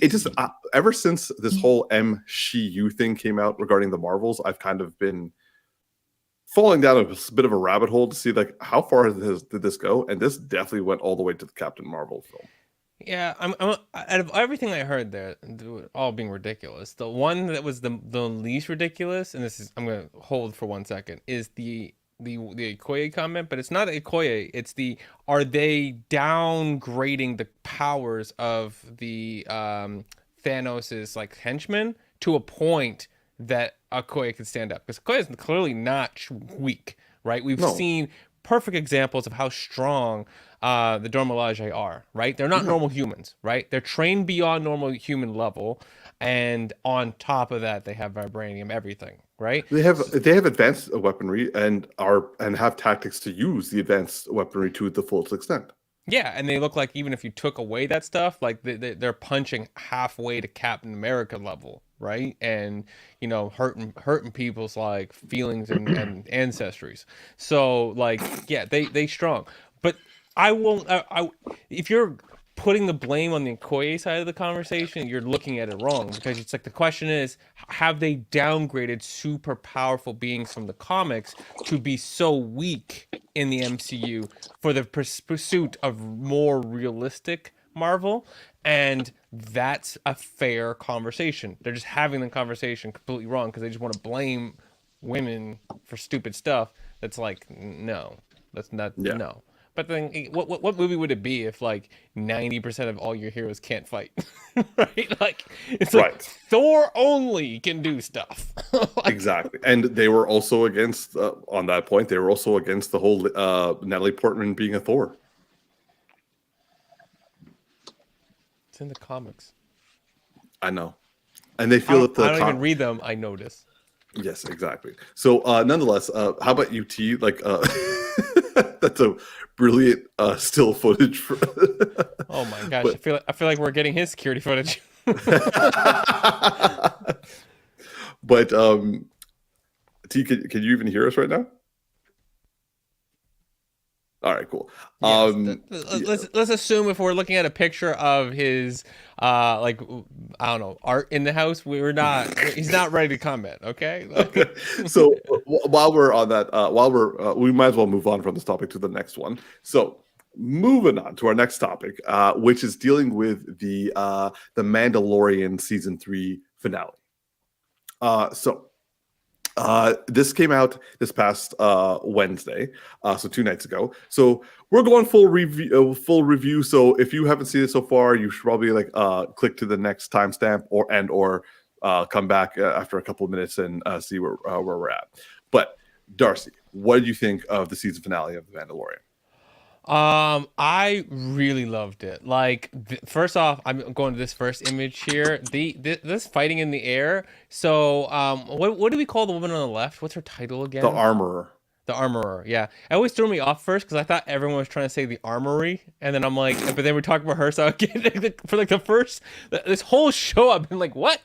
It just ever since this whole MShiU thing came out regarding the Marvels, I've kind of been falling down a bit of a rabbit hole to see like how far did this go, and this definitely went all the way to the Captain Marvel film. Yeah, I'm out of everything I heard there, all being ridiculous. The one that was the least ridiculous, and this is, I'm gonna hold for 1 second, is the Okoye comment, but it's not Okoye. It's are they downgrading the powers of the Thanos's like henchmen to a point that Okoye could stand up? Because Okoye is clearly not weak, right? We've seen perfect examples of how strong the Dora Milaje are, right? They're not normal humans, right? They're trained beyond normal human level, and on top of that, they have vibranium, everything, right? They have advanced weaponry and have tactics to use the advanced weaponry to the fullest extent. Yeah, and they look like even if you took away that stuff, like they're punching halfway to Captain America level, right? And hurting people's like feelings and ancestries. So like, yeah, they strong. But I won't. If you're putting the blame on the Okoye side of the conversation, you're looking at it wrong, because it's like the question is, have they downgraded super powerful beings from the comics to be so weak in the MCU for the pursuit of more realistic Marvel? And that's a fair conversation. They're just having the conversation completely wrong because they just want to blame women for stupid stuff. That's like, no, that's not, no. But then, what movie would it be if like 90% of all your heroes can't fight, right? Like it's like Thor only can do stuff. Exactly, and they were also against on that point. They were also against the whole Natalie Portman being a Thor. It's in the comics. I know, and they feel that I don't even read them. I notice. Yes, exactly. So, nonetheless, how about you, T? Like, that's a brilliant still footage. Oh my gosh, But- I feel like we're getting his security footage. But T, can you even hear us right now? All right, cool. Yes, let's assume if we're looking at a picture of his like I don't know, art in the house, he's not ready to comment, okay? So while we're on that, we might as well move on from this topic to the next one. So moving on to our next topic, which is dealing with the Mandalorian season 3 finale. This came out this past Wednesday, so 2 nights ago. So we're going full review. So if you haven't seen it so far, you should probably click to the next timestamp or come back after a couple of minutes and see where we're at. But Darcy, what did you think of the season finale of The Mandalorian? I really loved it. Like, first off, I'm going to this first image here. This fighting in the air. So, what do we call the woman on the left? What's her title again? The Armorer. The Armorer. Yeah, it always threw me off first because I thought everyone was trying to say the Armory, and then I'm like, but then we're talking about her. So again, for like this whole show, I've been like, what?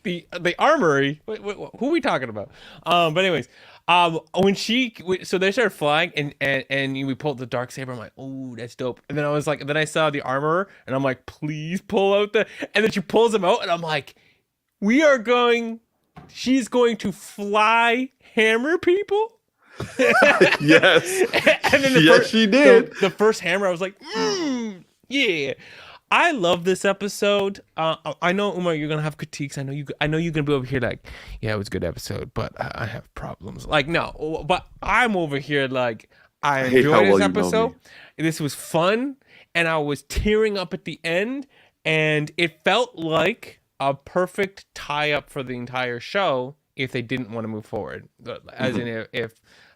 The Armory? Who are we talking about? But anyways. So they started flying and we pulled the dark saber. I'm like, oh, that's dope. And then then I saw the Armorer and I'm like, please pull out and then she pulls him out and I'm like, she's going to fly hammer people. Yes. And then she did. The first hammer, I was like, yeah. I love this episode. I know, Umar, you're gonna have critiques. I know you're gonna be over here like, yeah, it was a good episode, but I have problems. Like, no, but I'm over here like, I enjoyed this episode. This was fun, and I was tearing up at the end, and it felt like a perfect tie-up for the entire show if they didn't want to move forward. As in, if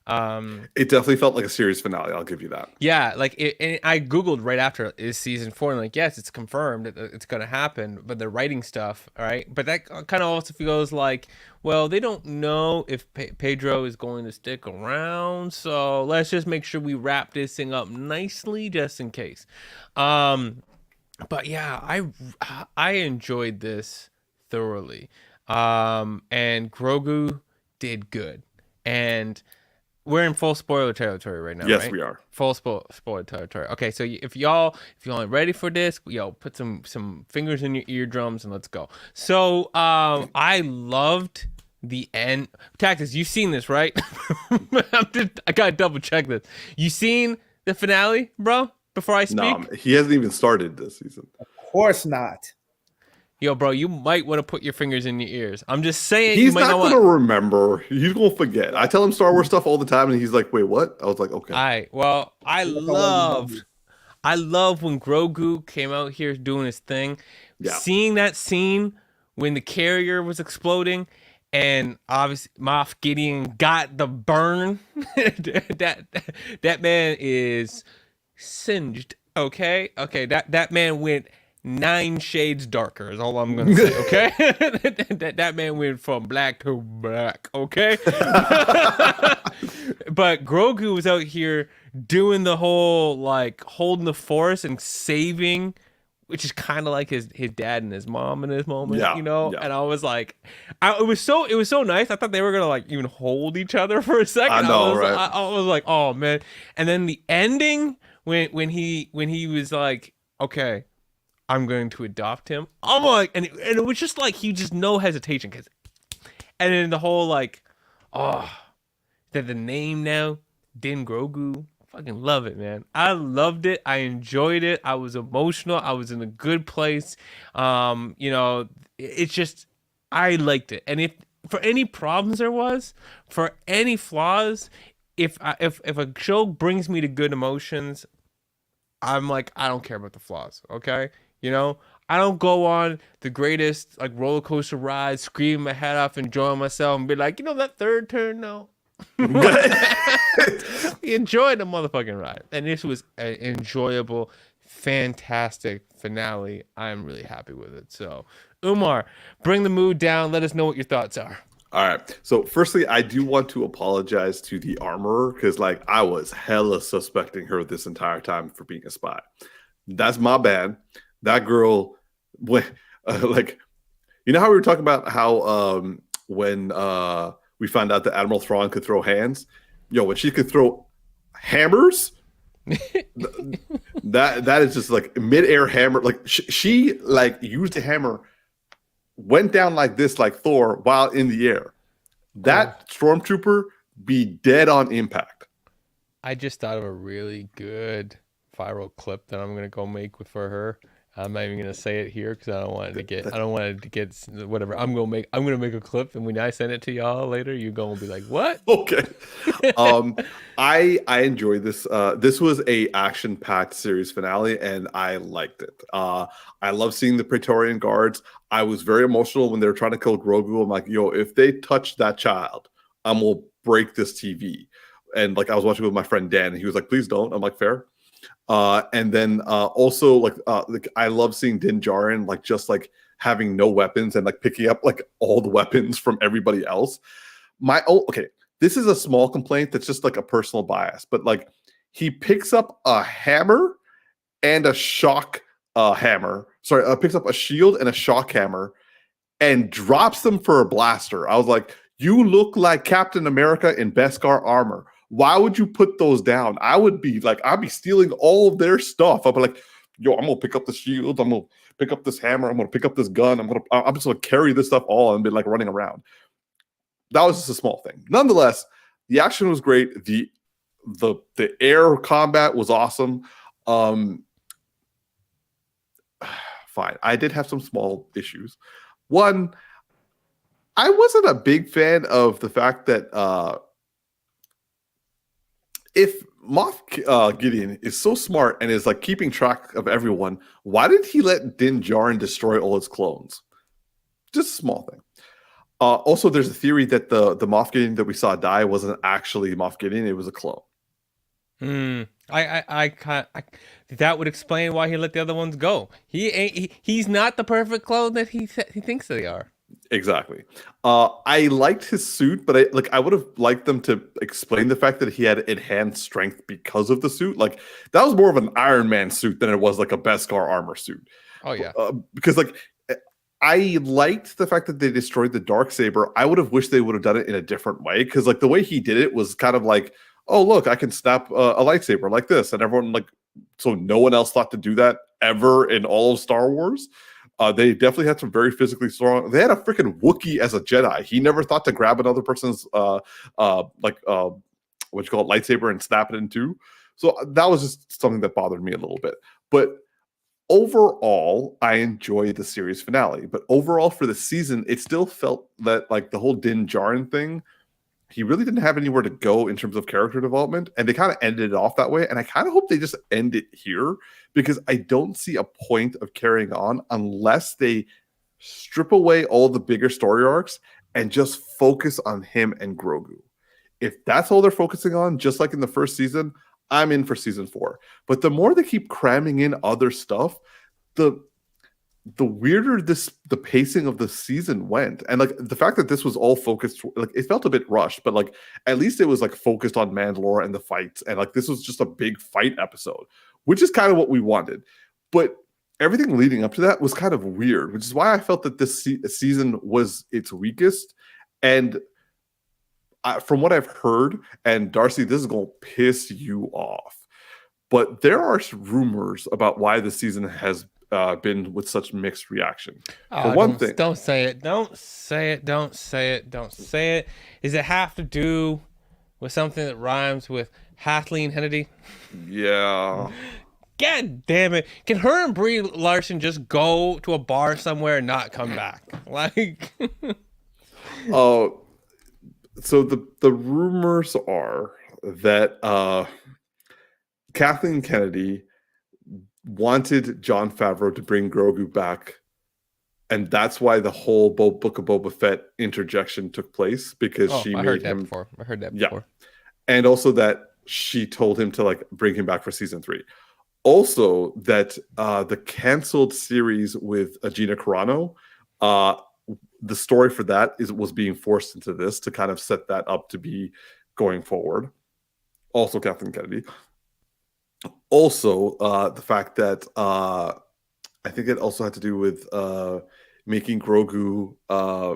it definitely felt like a series finale. I'll give you that. Yeah, and I googled right after is season 4 and like, yes, it's confirmed it's gonna happen, but they're writing stuff, all right? But that kind of also feels like, well, they don't know if Pedro is going to stick around, so let's just make sure we wrap this thing up nicely just in case. But yeah, I enjoyed this thoroughly, and Grogu did good, and we're in full spoiler territory right now. Yes, right? we are. Full spoiler territory. Okay, so if y'all aren't ready for this, put some fingers in your eardrums and let's go. So I loved the end. Tactix, you've seen this, right? I gotta double check this. You seen the finale, bro? Before I speak, no, he hasn't even started this season. Of course not. Yo, bro, you might want to put your fingers in your ears. I'm just saying. He's not going to remember. He's going to forget. I tell him Star Wars stuff all the time, and he's like, wait, what? I was like, okay. I love when Grogu came out here doing his thing. Yeah. Seeing that scene when the carrier was exploding, and obviously Moff Gideon got the burn. that man is singed. Okay. That man went 9 shades darker is all I'm gonna say, okay? that man went from black to black, okay? But Grogu was out here doing the whole like holding the force and saving, which is kind of like his dad and his mom in this moment, you know. Yeah. And I was like, it was so nice. I thought they were gonna like even hold each other for a second. I know, right? I was like, oh man. And then the ending when he was like, okay, I'm going to adopt him. I'm like, and it was just like, he just no hesitation. And then the whole like, that the name now, Din Grogu, fucking love it, man. I loved it. I enjoyed it. I was emotional. I was in a good place. It's just, I liked it. And if for any problems there was, for any flaws, if a show brings me to good emotions, I'm like, I don't care about the flaws, okay? You know, I don't go on the greatest like roller coaster ride, scream my head off, enjoying myself, and be like, that third turn, no. Enjoy the motherfucking ride. And this was an enjoyable fantastic finale. I'm really happy with it. So, Umar, bring the mood down. Let us know what your thoughts are. All right. So, firstly, I do want to apologize to the armorer because, like, I was hella suspecting her this entire time for being a spy. That's my bad. That girl, when, like, you know how we were talking about how when we found out that Admiral Thrawn could throw hands? When she could throw hammers, that is just like mid-air hammer. Like she like used a hammer, went down like this, like Thor, while in the air. That stormtrooper be dead on impact. I just thought of a really good viral clip that I'm gonna go make for her. I'm not even gonna say it here because I don't want it to get whatever. I'm gonna make a clip, and when I send it to y'all later, you're gonna be like, "What?" Okay. I enjoy this. This was a action-packed series finale, and I liked it. I love seeing the Praetorian Guards. I was very emotional when they were trying to kill Grogu. I'm like, if they touch that child, I'm gonna break this TV. And like I was watching with my friend Dan, and he was like, "Please don't." I'm like, "Fair." And then also like I love seeing Din Djarin like just like having no weapons and like picking up like all the weapons from everybody else. This is a small complaint that's just like a personal bias, but like he picks up a hammer and a shock hammer. Sorry, picks up a shield and a shock hammer and drops them for a blaster. I was like, you look like Captain America in Beskar armor. Why would you put those down? I would be like, I'd be stealing all of their stuff. I'd be like, I'm gonna pick up the shield. I'm gonna pick up this hammer. I'm gonna pick up this gun. I'm just gonna carry this stuff all and be like running around. That was just a small thing. Nonetheless, the action was great. The air combat was awesome. Fine. I did have some small issues. One, I wasn't a big fan of the fact that if Moff Gideon is so smart and is like keeping track of everyone, why did he let Din Djarin destroy all his clones? Just a small thing. Also, there's a theory that the Moff Gideon that we saw die wasn't actually Moff Gideon; it was a clone. That would explain why he let the other ones go. He's not the perfect clone that he thinks they are. Exactly. I liked his suit, but I would have liked them to explain the fact that he had enhanced strength because of the suit. Like that was more of an Iron Man suit than it was like a Beskar armor suit. Oh yeah. Because like I liked the fact that they destroyed the Darksaber. I would have wished they would have done it in a different way because like the way he did it was kind of like, oh look, I can snap a lightsaber like this, and everyone like, so no one else thought to do that ever in all of Star Wars. They definitely had some very physically strong. They had a freaking Wookiee as a Jedi. He never thought to grab another person's lightsaber and snap it in two. So that was just something that bothered me a little bit. But overall, I enjoyed the series finale. But overall, for the season, it still felt that like the whole Din Djarin thing, he really didn't have anywhere to go in terms of character development, and they kind of ended it off that way. And I kind of hope they just end it here because I don't see a point of carrying on unless they strip away all the bigger story arcs and just focus on him and Grogu. If that's all they're focusing on, just like in the first season, I'm in for season 4. But the more they keep cramming in other stuff, the weirder the pacing of the season went. And like the fact that this was all focused, like it felt a bit rushed, but like at least it was like focused on Mandalore and the fights, and like this was just a big fight episode, which is kind of what we wanted. But everything leading up to that was kind of weird, which is why I felt that this season was its weakest. And from what I've heard, and Darcy, this is going to piss you off, but there are rumors about why the season has been with such mixed reaction. For one thing, don't say it. Don't say it. Don't say it. Don't say it. Does it have to do with something that rhymes with Kathleen Kennedy? Yeah. God damn it! Can her and Brie Larson just go to a bar somewhere and not come back? Like, so the rumors are that Kathleen Kennedy wanted Jon Favreau to bring Grogu back, and that's why the whole Book of Boba Fett interjection took place, because she made him. I heard that before. And also that she told him to like bring him back for season 3. Also, that the canceled series with Gina Carano, the story for that was being forced into this to kind of set that up to be going forward. Also, Kathleen Kennedy. Also, the fact that I think it also had to do with making Grogu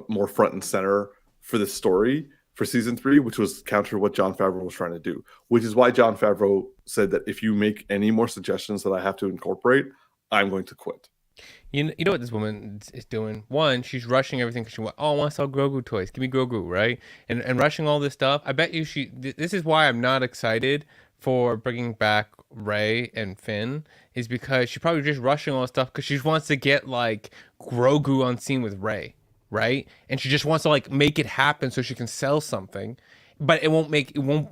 more front and center for the story for season 3, which was counter what Jon Favreau was trying to do, which is why Jon Favreau said that if you make any more suggestions that I have to incorporate, I'm going to quit. You know what this woman is doing? One, she's rushing everything because I want to sell Grogu toys. Give me Grogu, right? And rushing all this stuff. I bet you this is why I'm not excited for bringing back Rey and Finn, is because she's probably just rushing all this stuff because she wants to get like Grogu on scene with Rey, right? And she just wants to like make it happen so she can sell something. But it won't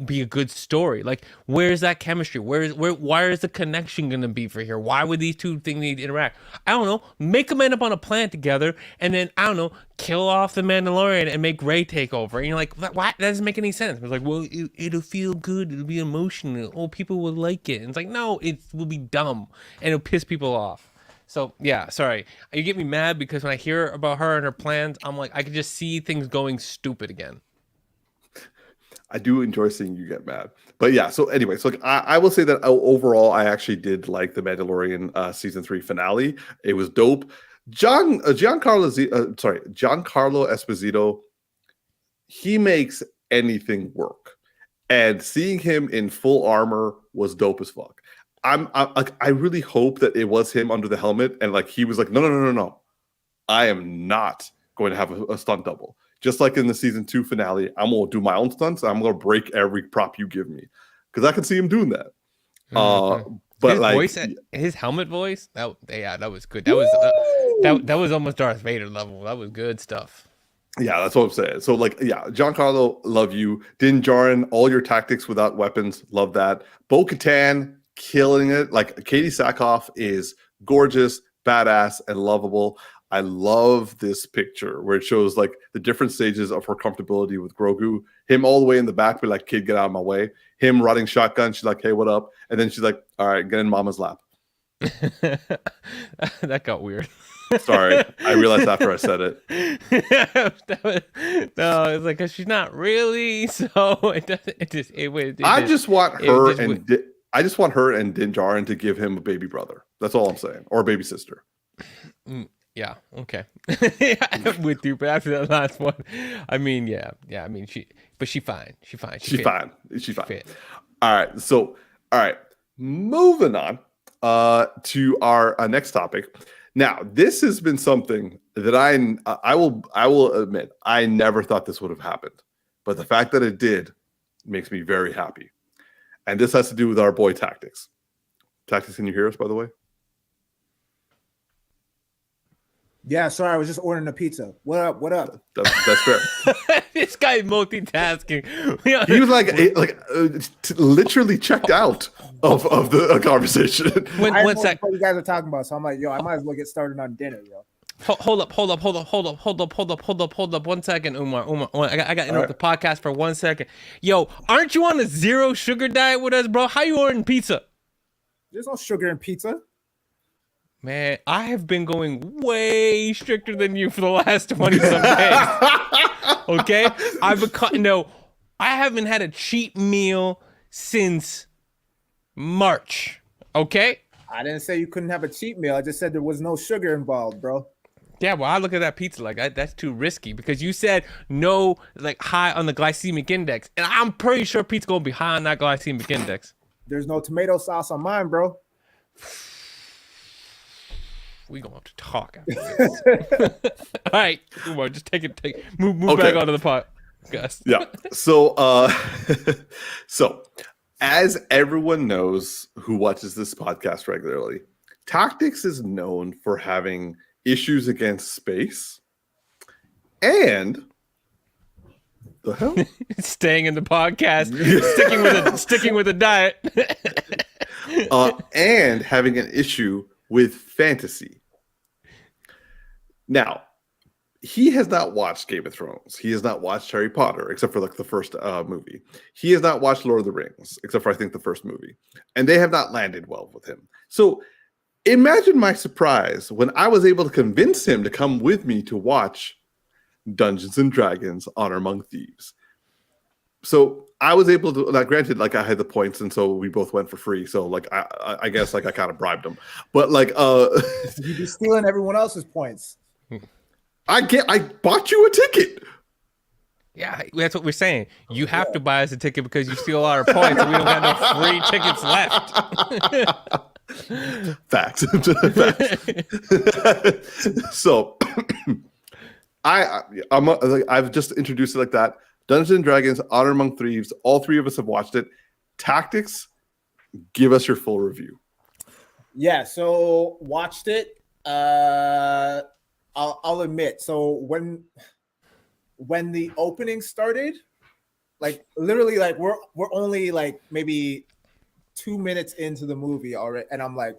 be a good story. Like, where's that chemistry? Why is the connection gonna be for here? Why would these two things need to interact? I don't know. Make them end up on a planet together, and then I don't know, kill off the Mandalorian and make Rey take over. And you're like, what? That doesn't make any sense. It's like, well, it'll feel good. It'll be emotional. Oh, people will like it. And it's like, no, it will be dumb and it'll piss people off. So yeah, sorry. You get me mad because when I hear about her and her plans, I'm like, I can just see things going stupid again. I do enjoy seeing you get mad. But yeah, so anyway, so like, I will say that overall, I actually did like the Mandalorian season 3 finale. It was dope. Giancarlo Esposito, he makes anything work. And seeing him in full armor was dope as fuck. I really hope that it was him under the helmet and like he was like, no. I am not going to have a stunt double. Just like in the season 2 finale, I'm going to do my own stunts. I'm going to break every prop you give me. Because I can see him doing that. But his like voice, his helmet voice, that was good. That was almost Darth Vader level. That was good stuff. Yeah, that's what I'm saying. So like, yeah, Giancarlo, love you. Din Djarin, all your tactics without weapons, love that. Bo-Katan, killing it. Like Katie Sackhoff is gorgeous, badass, and lovable. I love this picture where it shows like the different stages of her comfortability with Grogu. Him all the way in the back, be like, kid, get out of my way. Him riding shotgun. She's like, hey, what up? And then she's like, all right, get in mama's lap. That got weird. Sorry. I realized after I said it. No, it's like, cause she's not really. So it doesn't, I just want her and Din Djarin to give him a baby brother. That's all I'm saying. Or a baby sister. Yeah. Okay. I'm with you. But after that last one, I mean, yeah. I mean, she's fine. She's fine. She's fine. All right. Moving on to our next topic. Now, this has been something that I will admit I never thought this would have happened, but the fact that it did makes me very happy. And this has to do with our boy Tactix. Tactix, can you hear us, by the way? Yeah, sorry, I was just ordering a pizza. What up? That's fair. This guy multitasking. He was literally checked out of the conversation. One sec. What you guys are talking about? So I'm like, yo, I might as well get started on dinner, yo. Hold up. 1 second, Umar. I got to interrupt the podcast for 1 second. Yo, aren't you on a zero sugar diet with us, bro? How you ordering pizza? There's no sugar in pizza. Man, I have been going way stricter than you for the last 20-some days. Okay? I haven't had a cheat meal since March. Okay? I didn't say you couldn't have a cheat meal. I just said there was no sugar involved, bro. Yeah, well, I look at that pizza like that's too risky because you said no, like high on the glycemic index. And I'm pretty sure pizza going to be high on that glycemic index. There's no tomato sauce on mine, bro. We gonna have to talk after this. All right, Umar, just move back onto the podcast. Yeah. So as everyone knows who watches this podcast regularly, Tactix is known for having issues against space and the hell staying in the podcast, sticking with a diet, and having an issue with fantasy. Now, he has not watched Game of Thrones. He has not watched Harry Potter, except for like the first movie. He has not watched Lord of the Rings, except for I think the first movie. And they have not landed well with him. So imagine my surprise when I was able to convince him to come with me to watch Dungeons and Dragons: Honor Among Thieves. So I was able to. Now, granted, like I had the points, and so we both went for free. So like I guess like I kind of bribed him, but like you'd be stealing everyone else's points. I bought you a ticket. Yeah, that's what we're saying. You have to buy us a ticket because you steal all our points, and we don't got no free tickets left. Facts. So I've just introduced it like that. Dungeons and Dragons: Honor Among Thieves. All three of us have watched it. Tactix, give us your full review. Yeah, so watched it. I'll admit. So when the opening started, like literally, like we're only like maybe 2 minutes into the movie already, and I'm like,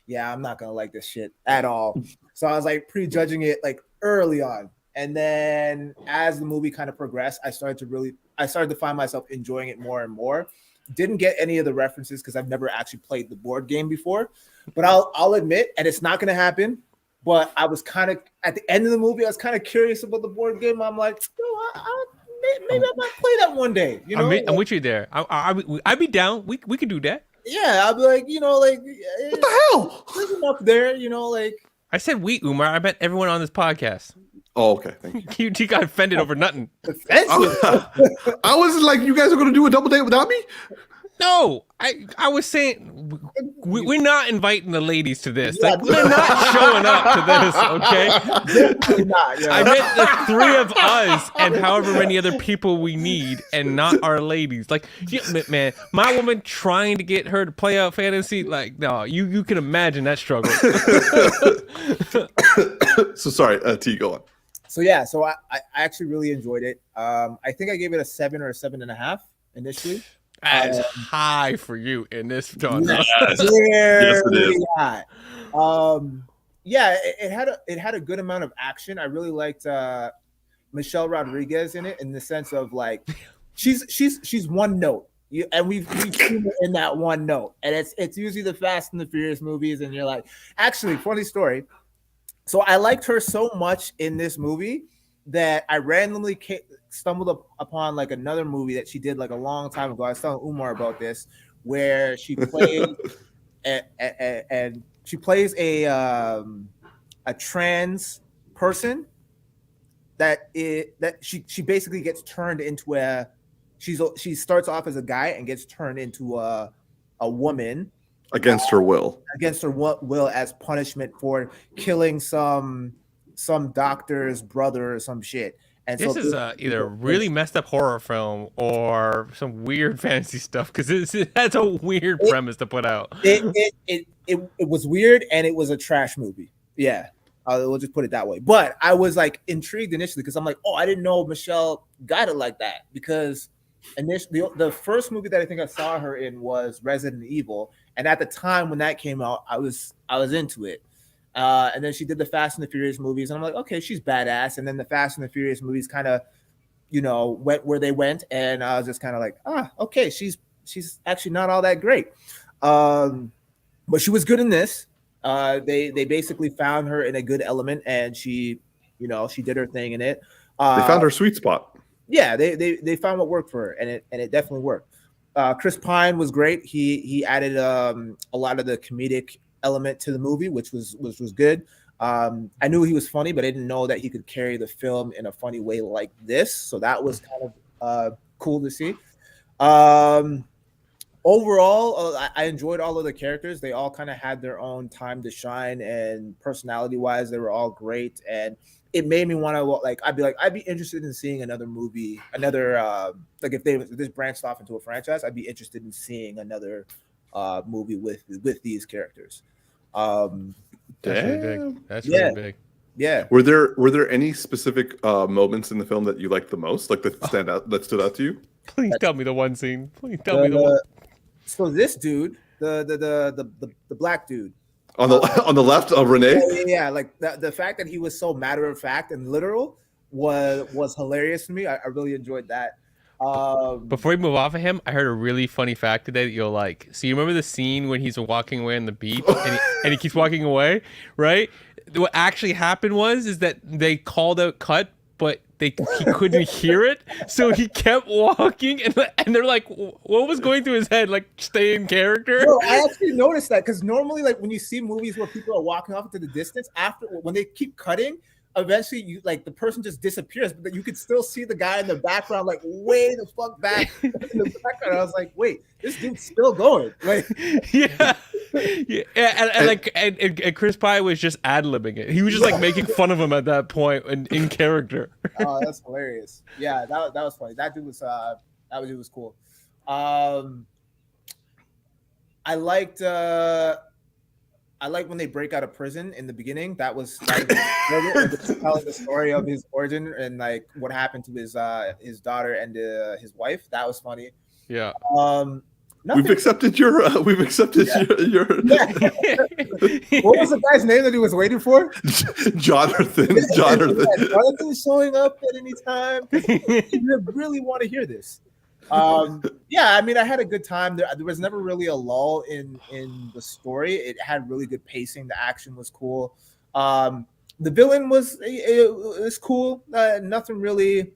yeah, I'm not gonna like this shit at all. So I was like prejudging it like early on, and then as the movie kind of progressed, I started to find myself enjoying it more and more. Didn't get any of the references because I've never actually played the board game before, but I'll admit, and it's not gonna happen. But I was kind of at the end of the movie, I was kind of curious about the board game. I'm like, maybe I might play that one day. You know, I'm with you there. I'd be down. We could do that. Yeah, I'll be like, like, what the hell? There's enough there, like. I said we, Umar. I meant everyone on this podcast. Oh, okay. Thank you. You got offended over nothing. I was like, you guys are going to do a double date without me? No, I was saying we're not inviting the ladies to this. Like, they're not showing up to this, okay? Not, yeah. I meant the three of us and however many other people we need, and not our ladies. Like, man, my woman trying to get her to play out fantasy. Like, no, you can imagine that struggle. So sorry, T, go on. So yeah, so I actually really enjoyed it. I think I gave it a 7 or a 7.5 initially. That's high for you in this genre. Yes, it is. High. Yeah, it had a good amount of action. I really liked Michelle Rodriguez in it, in the sense of like she's one note. And we've seen her in that one note, and it's usually the Fast and the Furious movies, and you're like, actually, funny story. So I liked her so much in this movie that I randomly stumbled upon like another movie that she did like a long time ago. I was telling Umar about this, where she plays and she plays a trans person that she basically gets turned into she starts off as a guy and gets turned into a woman against her will as punishment for killing some doctor's brother or some shit. And this is either a really messed up horror film or some weird fantasy stuff, because that's a weird premise to put out. It was weird, and it was a trash movie. Yeah, we'll just put it that way. But I was like intrigued initially because I'm like, oh, I didn't know Michelle got it like that, because initially the first movie that I think I saw her in was Resident Evil, and at the time when that came out, I was into it. And then she did the Fast and the Furious movies, and I'm like, okay, she's badass. And then the Fast and the Furious movies kind of, went where they went, and I was just kind of like, okay, she's actually not all that great. But she was good in this. They basically found her in a good element, and she did her thing in it. They found her sweet spot. Yeah, they found what worked for her, and it definitely worked. Chris Pine was great. He added a lot of the comedic element to the movie, which was good. I knew he was funny, but I didn't know that he could carry the film in a funny way like this. So that was kind of cool to see. Overall, I enjoyed all of the characters. They all kind of had their own time to shine, and personality-wise, they were all great. And it made me want to I'd be interested in seeing another movie, if this branched off into a franchise, I'd be interested in seeing another movie with these characters. That's really big. That's really big. Yeah. Were there any specific moments in the film that you liked the most, like that stood out to you? Please tell me the one scene. Please tell me the one. So this dude, the black dude. On the left of Renee. Yeah. Like the fact that he was so matter of fact and literal was hilarious to me. I really enjoyed that. Before we move off of him, I heard a really funny fact today that you'll like. So you remember the scene when he's walking away on the beach and he keeps walking away, right? What actually happened is that they called out cut, but he couldn't hear it, so he kept walking, and they're like, what was going through his head? Like, stay in character. No, I actually noticed that because normally, like when you see movies where people are walking off into the distance, after when they keep cutting, eventually you like the person just disappears, but you could still see the guy in the background, like way the fuck back in the background. I was like, wait, this dude's still going. Like, yeah. And Chris Pye was just ad-libbing it. He was just like making fun of him at that point and in character. Oh, that's hilarious. Yeah, that was funny. That dude was cool. I liked when they break out of prison in the beginning. That was like telling the story of his origin and like what happened to his daughter and his wife. That was funny. Yeah. We've accepted your. Yeah. What was the guy's name that he was waiting for? Jonathan. Jonathan showing up at any time. You really want to hear this. Yeah, I mean, I had a good time. There was never really a lull in the story. It had really good pacing. The action was cool. The villain was cool. Nothing really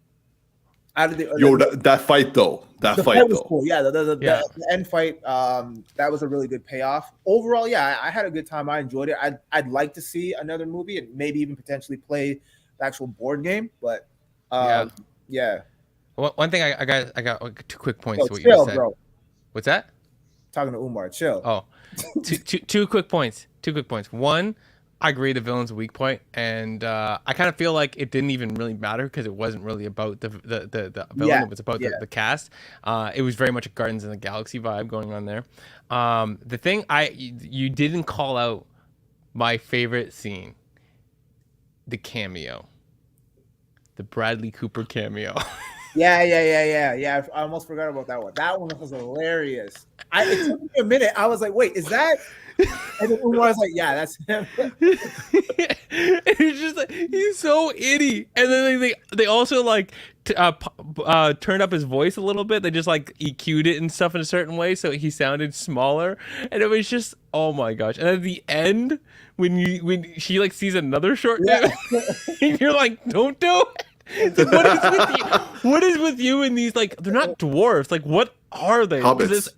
out of the. That fight though. That fight was cool. Yeah, the end fight. That was a really good payoff. Overall, yeah, I had a good time. I enjoyed it. I'd like to see another movie and maybe even potentially play the actual board game. But yeah. One thing I got 2 quick points to what chill, you said. Bro. What's that? Talking to Umar, chill. Oh, two quick points. 2 quick points. One, I agree the villain's a weak point, and I kind of feel like it didn't even really matter because it wasn't really about the villain. Yeah. It was about the cast. It was very much a Guardians of the Galaxy vibe going on there. The thing you didn't call out my favorite scene, the cameo, the Bradley Cooper cameo. Yeah. I almost forgot about that one. That one was hilarious. It took me a minute. I was like, wait, is that? And then Umar was like, yeah, that's him. He's just like, he's so itty. And then they also like turned up his voice a little bit. They just like EQ'd it and stuff in a certain way so he sounded smaller. And it was just, oh my gosh. And at the end, when she like sees another short dude, you're like, don't do it. Like, what is with you in these, like, they're not dwarves, like what are they? Hobbits.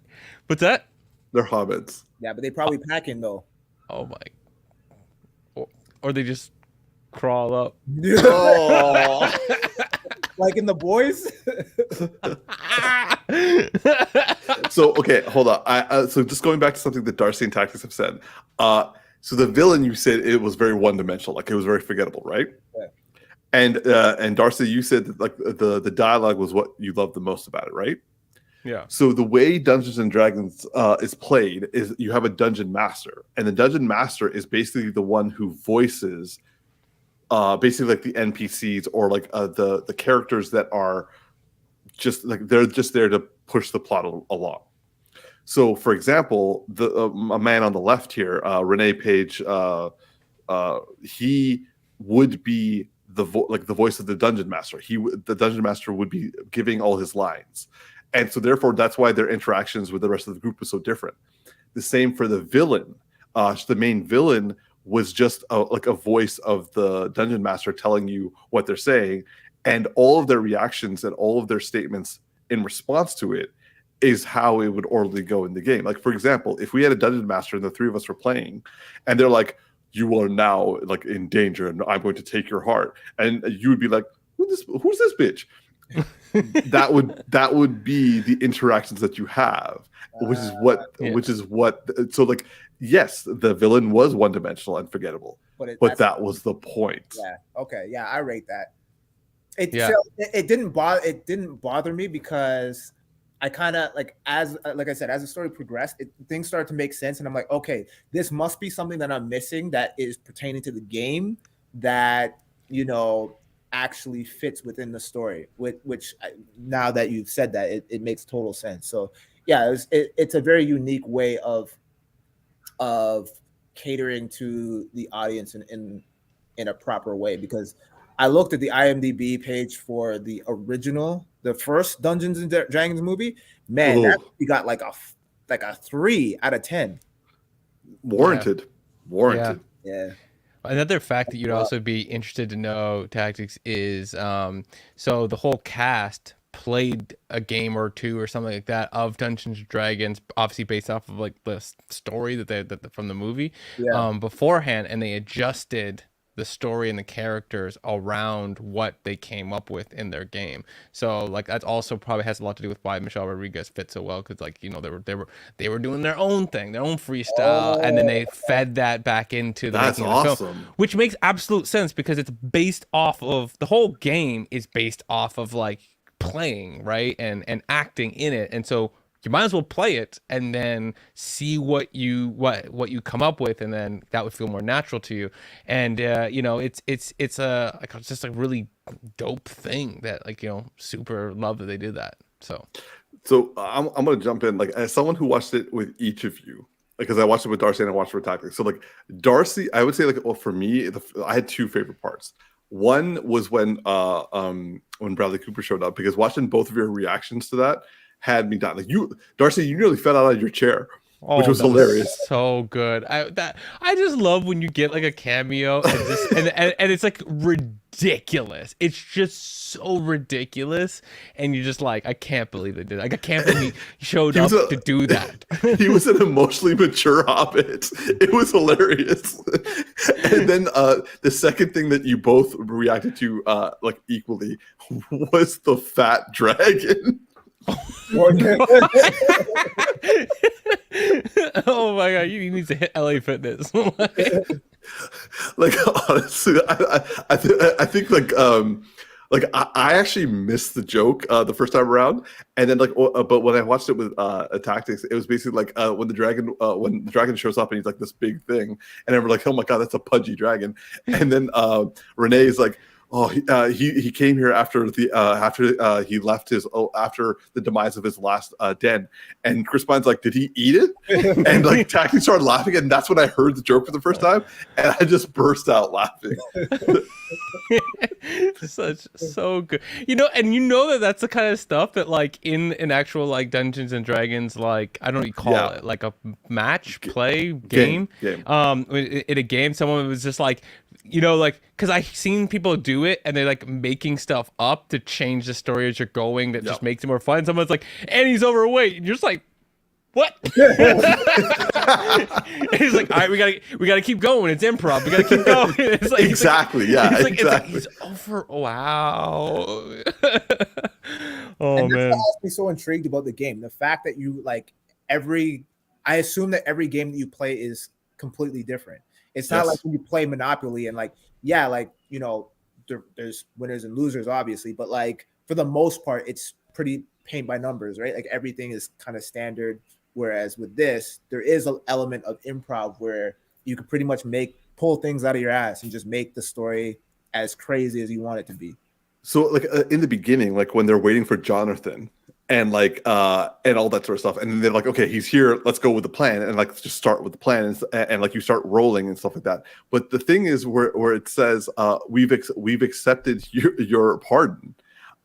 What's that? They're hobbits. Yeah, but they probably packing though. Oh my. Or they just crawl up. Oh. Like in The Boys. So okay, hold on. So just going back to something that Darcy and Tactix have said. So the villain, you said it was very one-dimensional, like it was very forgettable, right? Yeah. And Darcy, you said that like the dialogue was what you loved the most about it, right? Yeah. So the way Dungeons and Dragons is played is you have a dungeon master, and the dungeon master is basically the one who voices, basically like the NPCs or like the characters that are just like they're just there to push the plot along. So, for example, a man on the left here, Renee Page, he would be the voice of the dungeon master. The dungeon master would be giving all his lines. And so therefore, that's why their interactions with the rest of the group was so different. The same for the villain. The main villain was just like a voice of the dungeon master telling you what they're saying. And all of their reactions and all of their statements in response to it is how it would orderly go in the game. Like, for example, if we had a dungeon master and the 3 of us were playing, and they're like, you are now like in danger and I'm going to take your heart. And you would be like, who's this bitch? that would be the interactions that you have, which is what so like, yes, the villain was one-dimensional and forgettable, but that was the point. Yeah. Okay. Yeah, I rate that. It didn't bother me because I kind of like I said, as the story progressed, things started to make sense, and I'm like, okay, this must be something that I'm missing that is pertaining to the game that actually fits within the story. Which now that you've said that, it makes total sense. So yeah, it's a very unique way of catering to the audience in a proper way, because I looked at the IMDb page for the first Dungeons and Dragons movie. Man, that movie got like a 3 out of 10. Warranted. Yeah. Another fact that you'd also be interested to know, Tactix, is so the whole cast played a game or two or something like that of Dungeons and Dragons, obviously based off of like the story that from the movie beforehand, and they adjusted the story and the characters around what they came up with in their game. So like that also probably has a lot to do with why Michelle Rodriguez fits so well, because like, you know, they were doing their own thing, their own freestyle, and then they fed that back into the making of the film, which makes absolute sense because it's based off of the whole game is based off of like playing, right, and acting in it, and so you might as well play it and then see what you come up with, and then that would feel more natural to you. And you know, it's just a really dope thing that, like, you know, super love that they did that. So I'm gonna jump in, like, as someone who watched it with each of you, because I watched it with Darcy and I watched it with Tactix. So like Darcy, I would say, like, well, for me, I had two favorite parts. One was when Bradley Cooper showed up, because watching both of your reactions to that had me down. Like, Darcy, you nearly fell out of your chair, which was hilarious. Was so good. I just love when you get like a cameo and it's like ridiculous. It's just so ridiculous, and you're just like, I can't believe they did it. Like, I can't believe he showed up to do that. He was an emotionally mature hobbit. It was hilarious. And then the second thing that you both reacted to like equally was the fat dragon. Oh my god, you need to hit LA Fitness. Like, honestly, I think like I actually missed the joke the first time around, and then like but when I watched it with Tactix, it was basically like when the dragon shows up and he's like this big thing, and everyone's like, oh my god, that's a pudgy dragon. And then Renee is like, oh, he came here after he left after the demise of his last den, and Chris Pine's like, did he eat it? And like Tactix started laughing, and that's when I heard the joke for the first time, and I just burst out laughing. So good, you know, and you know that's the kind of stuff that like in an actual like Dungeons and Dragons, like, I don't know what you call it, like a match play game. In a game, someone was just like, you know, like, because I've seen people do it and they're like making stuff up to change the story as you're going that just makes it more fun. Someone's like, and he's overweight, and you're just like, what? He's like, all right, we gotta keep going. It's improv. We gotta keep going. It's like, exactly. It's like he's over. Wow. Oh, and man. That's what has me so intrigued about the game. The fact that you like I assume that every game that you play is completely different. It's not like when you play Monopoly and like, yeah, like, you know, there's winners and losers, obviously, but like for the most part, it's pretty paint by numbers, right? Like everything is kind of standard. Whereas with this, there is an element of improv where you can pretty much pull things out of your ass and just make the story as crazy as you want it to be. So like in the beginning, like when they're waiting for Jonathan and like and all that sort of stuff, and they're like, okay, he's here, let's go with the plan, and like just start with the plan, and like you start rolling and stuff like that. But the thing is where it says we've accepted your pardon,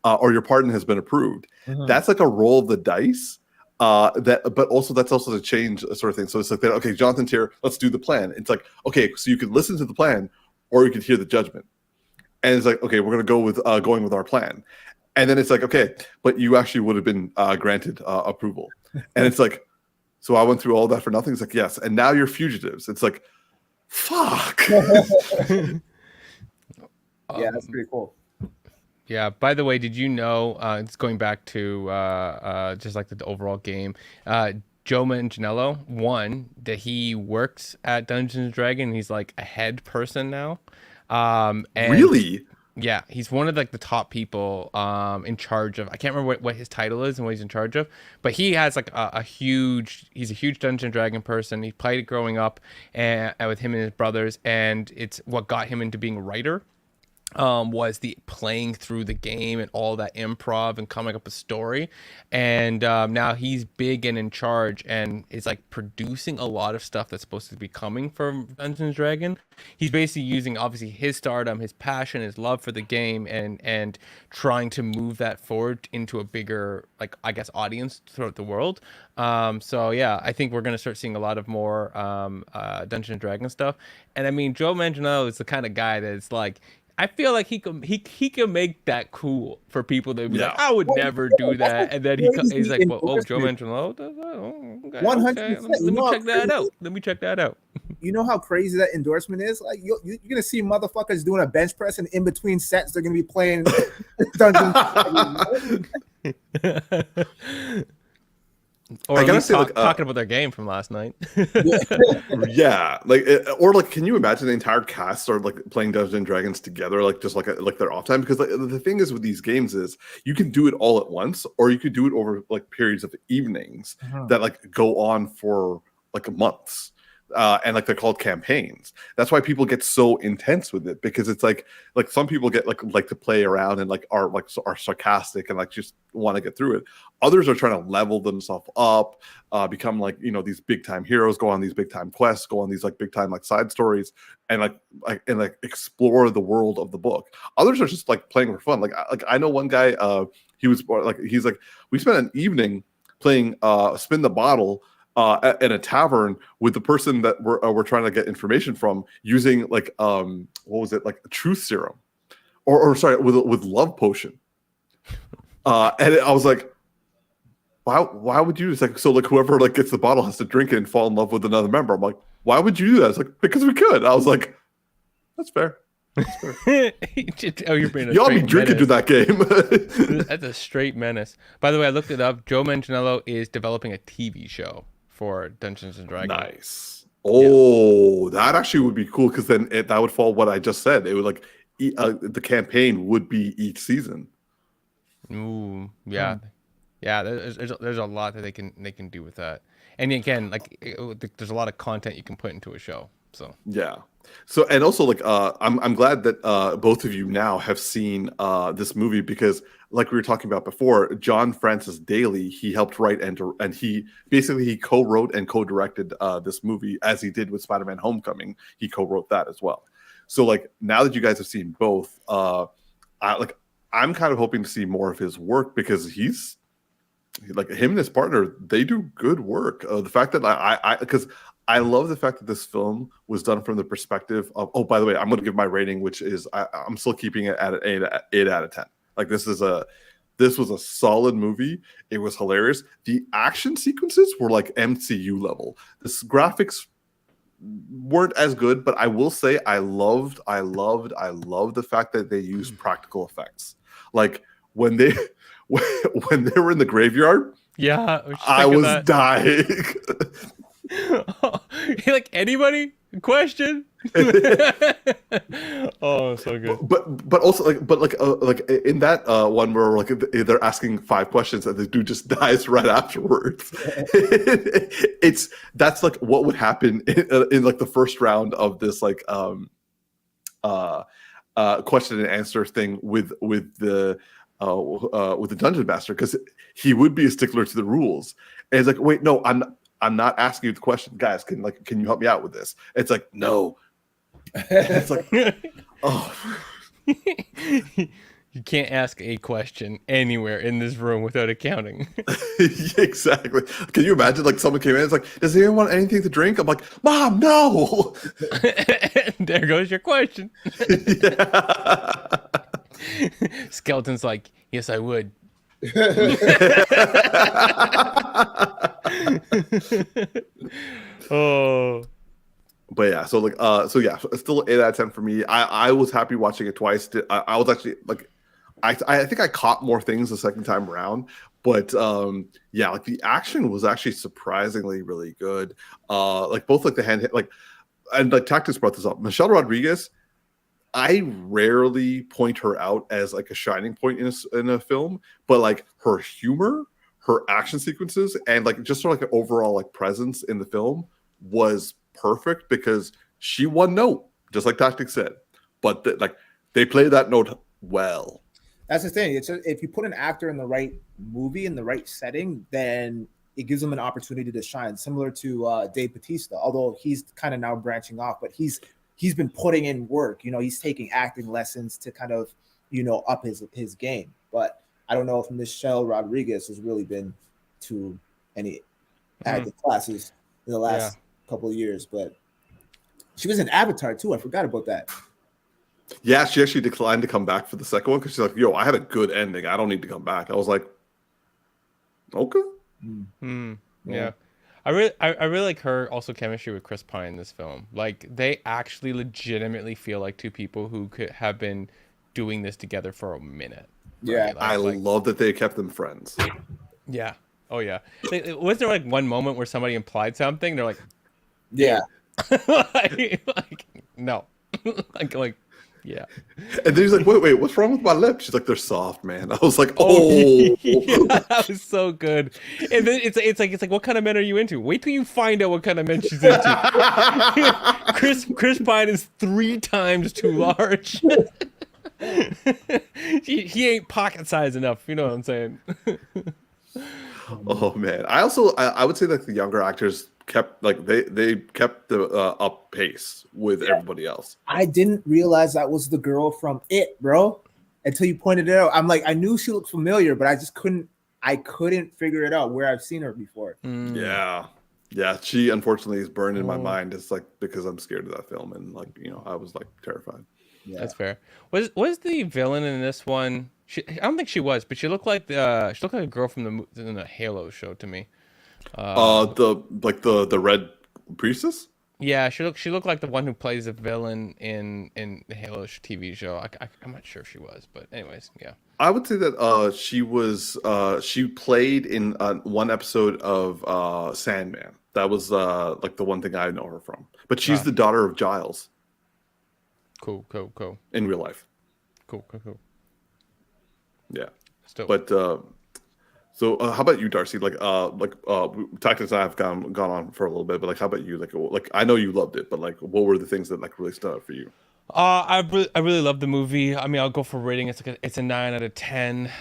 or your pardon has been approved. Mm-hmm. That's like a roll of the dice. But also that's also the change sort of thing. So it's like that, okay, Jonathan's here, let's do the plan. It's like, okay, so you could listen to the plan or you could hear the judgment. And it's like, okay, we're gonna go with going with our plan. And then it's like, okay, but you actually would have been granted approval. And it's like, so I went through all that for nothing. It's like, yes, and now you're fugitives. It's like, fuck. Yeah, that's pretty cool. Yeah. By the way, did you know? It's going back to just like the overall game. Joe Manganiello, one, that he works at Dungeons and Dragons. He's like a head person now. And really? Yeah, he's one of like the top people in charge of. I can't remember what his title is and what he's in charge of, but he has like he's a huge Dungeons and Dragon person. He played it growing up and with him and his brothers, and it's what got him into being a writer. was the playing through the game and all that improv and coming up a story. And now he's big and in charge and is like producing a lot of stuff that's supposed to be coming from Dungeons and Dragon. He's basically using obviously his stardom, his passion, his love for the game, and trying to move that forward into a bigger, like, I guess, audience throughout the world. So yeah, I think we're gonna start seeing a lot of more Dungeons and Dragon stuff. And I mean, Joe Manganiello is the kind of guy that's like, I feel like he can make that cool for people that be like, I would never do that, and then he's like, well, oh, Joe Manganiello does that. Oh, okay, 100%. Let me check that out. Let me check that out. You know how crazy that endorsement is? Like you're gonna see motherfuckers doing a bench press, and in between sets, they're gonna be playing Dungeons. Or at least talking about their game from last night. Yeah, or can you imagine the entire cast are like playing Dungeons and Dragons together, like just like their off time? Because like, the thing is with these games is you can do it all at once, or you could do it over like periods of evenings that like go on for like months. And like they're called campaigns. That's why people get so intense with it, because it's like some people get like to play around and like are sarcastic and like just want to get through it. Others are trying to level themselves up, become like, you know, these big time heroes, go on these big time quests, go on these like big time like side stories, and like explore the world of the book. Others are just like playing for fun. Like I know one guy, he's like, we spent an evening playing Spin the Bottle in a tavern with the person that we're trying to get information from, using like what was it, like a truth serum, or sorry, with love potion. And I was like, why would you? It's like, so like whoever like gets the bottle has to drink it and fall in love with another member. I'm like, why would you do that? It's like, because we could. I was like, that's fair. You're being y'all be drinking to that game. That's a straight menace. By the way, I looked it up. Joe Manganiello is developing a TV show for Dungeons and Dragons. Nice. Oh, that actually would be cool, because then that would fall what I just said. It would like the campaign would be each season. Ooh, yeah, yeah. There's a lot that they can do with that. And again, like there's a lot of content you can put into a show. So yeah. So, and also like I'm glad that both of you now have seen this movie, because like we were talking about before, John Francis Daley, he helped write and he co-wrote and co-directed this movie, as he did with Spider-Man Homecoming. He co-wrote that as well. So like now that you guys have seen both, I'm kind of hoping to see more of his work, because he's like, him and his partner, they do good work. The fact that because I love the fact that this film was done from the perspective of, oh, by the way, I'm going to give my rating, which is I'm still keeping it at an 8 out of 10. Like this was a solid movie. It was hilarious. The action sequences were like MCU level. The graphics weren't as good, but I will say I loved the fact that they used practical effects. Like when they were in the graveyard, yeah, I was dying. Like, anybody? Question? Oh, so good. But also like in that one where like they're asking 5 questions and the dude just dies right afterwards. That's like what would happen in like the first round of this like question and answer thing with the dungeon master, because he would be a stickler to the rules. And it's like, wait, no, I'm not asking you the question, guys. Can you help me out with this? It's like, no. It's like, oh. You can't ask a question anywhere in this room without accounting. Exactly. Can you imagine like someone came in and it's like, does anyone want anything to drink? I'm like, Mom, no. There goes your question. Yeah. Skeleton's like, yes, I would. Oh, but yeah, so like it's still 8 out of 10 for me. I was happy watching it twice. I was actually like, I think I caught more things the second time around, but yeah, like the action was actually surprisingly really good. Like both like the hand, like, and like Tactix brought this up, Michelle Rodriguez, I rarely point her out as like a shining point in a film, but like her humor, her action sequences, and like just sort of like an overall like presence in the film was perfect, because she won note, just like Tactix said. But like They play that note well. That's the thing. It's if you put an actor in the right movie, in the right setting, then it gives them an opportunity to shine. Similar to Dave Bautista, although he's kind of now branching off, but he's been putting in work. He's taking acting lessons to kind of up his game. But I don't know if Michelle Rodriguez has really been to any acting classes in the last couple of years, but she was in Avatar too. I forgot about that. Yeah, she actually declined to come back for the second one because she's like, "Yo, I had a good ending. I don't need to come back." I was like, "Okay." Yeah, I really like her also chemistry with Chris Pine in this film. Like they actually legitimately feel like two people who could have been doing this together for a minute. Yeah, right? I love that they kept them friends. Yeah. Oh yeah. Was there like one moment where somebody implied something? They're like, yeah, like no, like. Yeah. And then he's like, wait, what's wrong with my lips? She's like, they're soft, man. I was like, yeah, that was so good. And then it's like, what kind of men are you into? Wait till you find out what kind of men she's into. Chris Pine is 3 times too large. he ain't pocket size enough. You know what I'm saying? Oh man. I would say that the younger actors kept they kept the up pace with everybody else. I didn't realize that was the girl from It, bro, until you pointed it out. I'm like, I knew she looked familiar, but I just couldn't figure it out where I've seen her before. Yeah, she unfortunately is burned in my mind. It's like because I'm scared of that film, and like I was like terrified. Yeah. That's fair. Was the villain in this one? I don't think she was, but she looked like a girl from the Halo show to me. The red priestess. Yeah, she looked like the one who plays the villain in the Halo TV show. I'm not sure if she was, but anyways, yeah. I would say that she played in one episode of Sandman. That was like the one thing I know her from. But she's the daughter of Giles. Cool. In real life. Cool. Yeah. Still. But so how about you, Darcy? Tactix and I have gone on for a little bit, but like, how about you? Like I know you loved it, but like, what were the things that like really stood out for you? I really love the movie. I mean, I'll go for rating. It's a 9 out of 10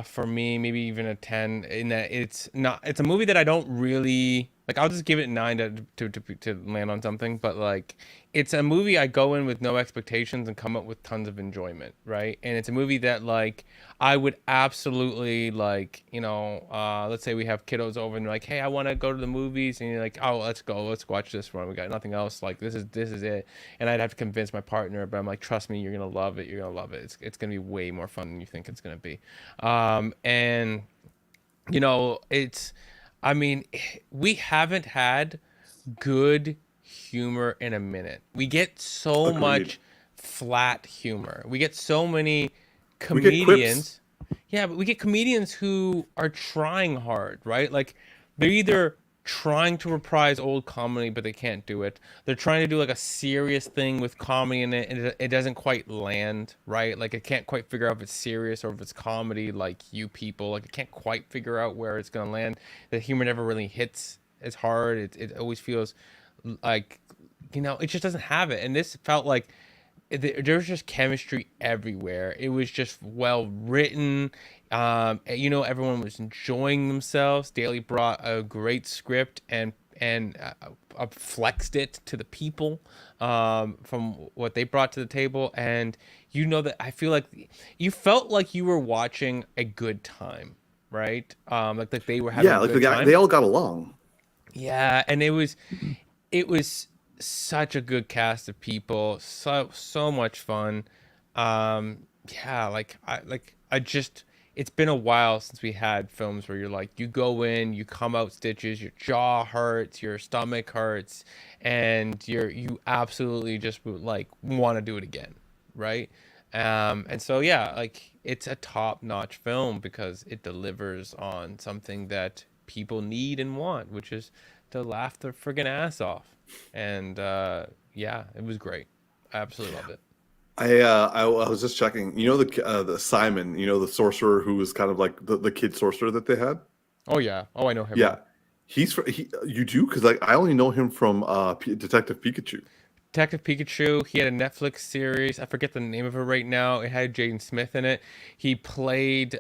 for me, maybe even a 10. In that it's a movie that I don't really like. I'll just give it 9 to land on something. But like, it's a movie I go in with no expectations and come up with tons of enjoyment, right? And it's a movie that like I would absolutely like. Let's say we have kiddos over and they're like, hey, I want to go to the movies, and you're like, oh, let's watch this one. We got nothing else. Like this is it. And I'd have to convince my partner, but I'm like, trust me, you're gonna love it. You're gonna love it. It's gonna be way more fun than you think it's gonna be. I mean, we haven't had good humor in a minute. We get so much flat humor. We get so many comedians. Yeah, but we get comedians who are trying hard, right? Like they're either trying to reprise old comedy, but they can't do it. They're trying to do like a serious thing with comedy in it, and it doesn't quite land, right? Like it can't quite figure out if it's serious or if it's comedy. Like you people, like it can't quite figure out where it's gonna land. The humor never really hits as hard. It always feels like it just doesn't have it. And this felt like there was just chemistry everywhere. It was just well written. Everyone was enjoying themselves. Daly brought a great script and flexed it to the people from what they brought to the table. And that I feel like you felt like you were watching a good time, right? Like they were having a good time. They all got along. Yeah, and it was such a good cast of people, so much fun. It's been a while since we had films where you're like, you go in, you come out stitches, your jaw hurts, your stomach hurts, and you absolutely just like want to do it again, right? And so yeah, like it's a top-notch film because it delivers on something that people need and want, which is to laugh their friggin' ass off. And it was great. I absolutely loved it. I was just checking. The Simon, the sorcerer who was kind of like the kid sorcerer that they had. Oh yeah. Oh, I know him. Yeah, you do because like I only know him from Detective Pikachu. Detective Pikachu. He had a Netflix series. I forget the name of it right now. It had Jaden Smith in it. He played.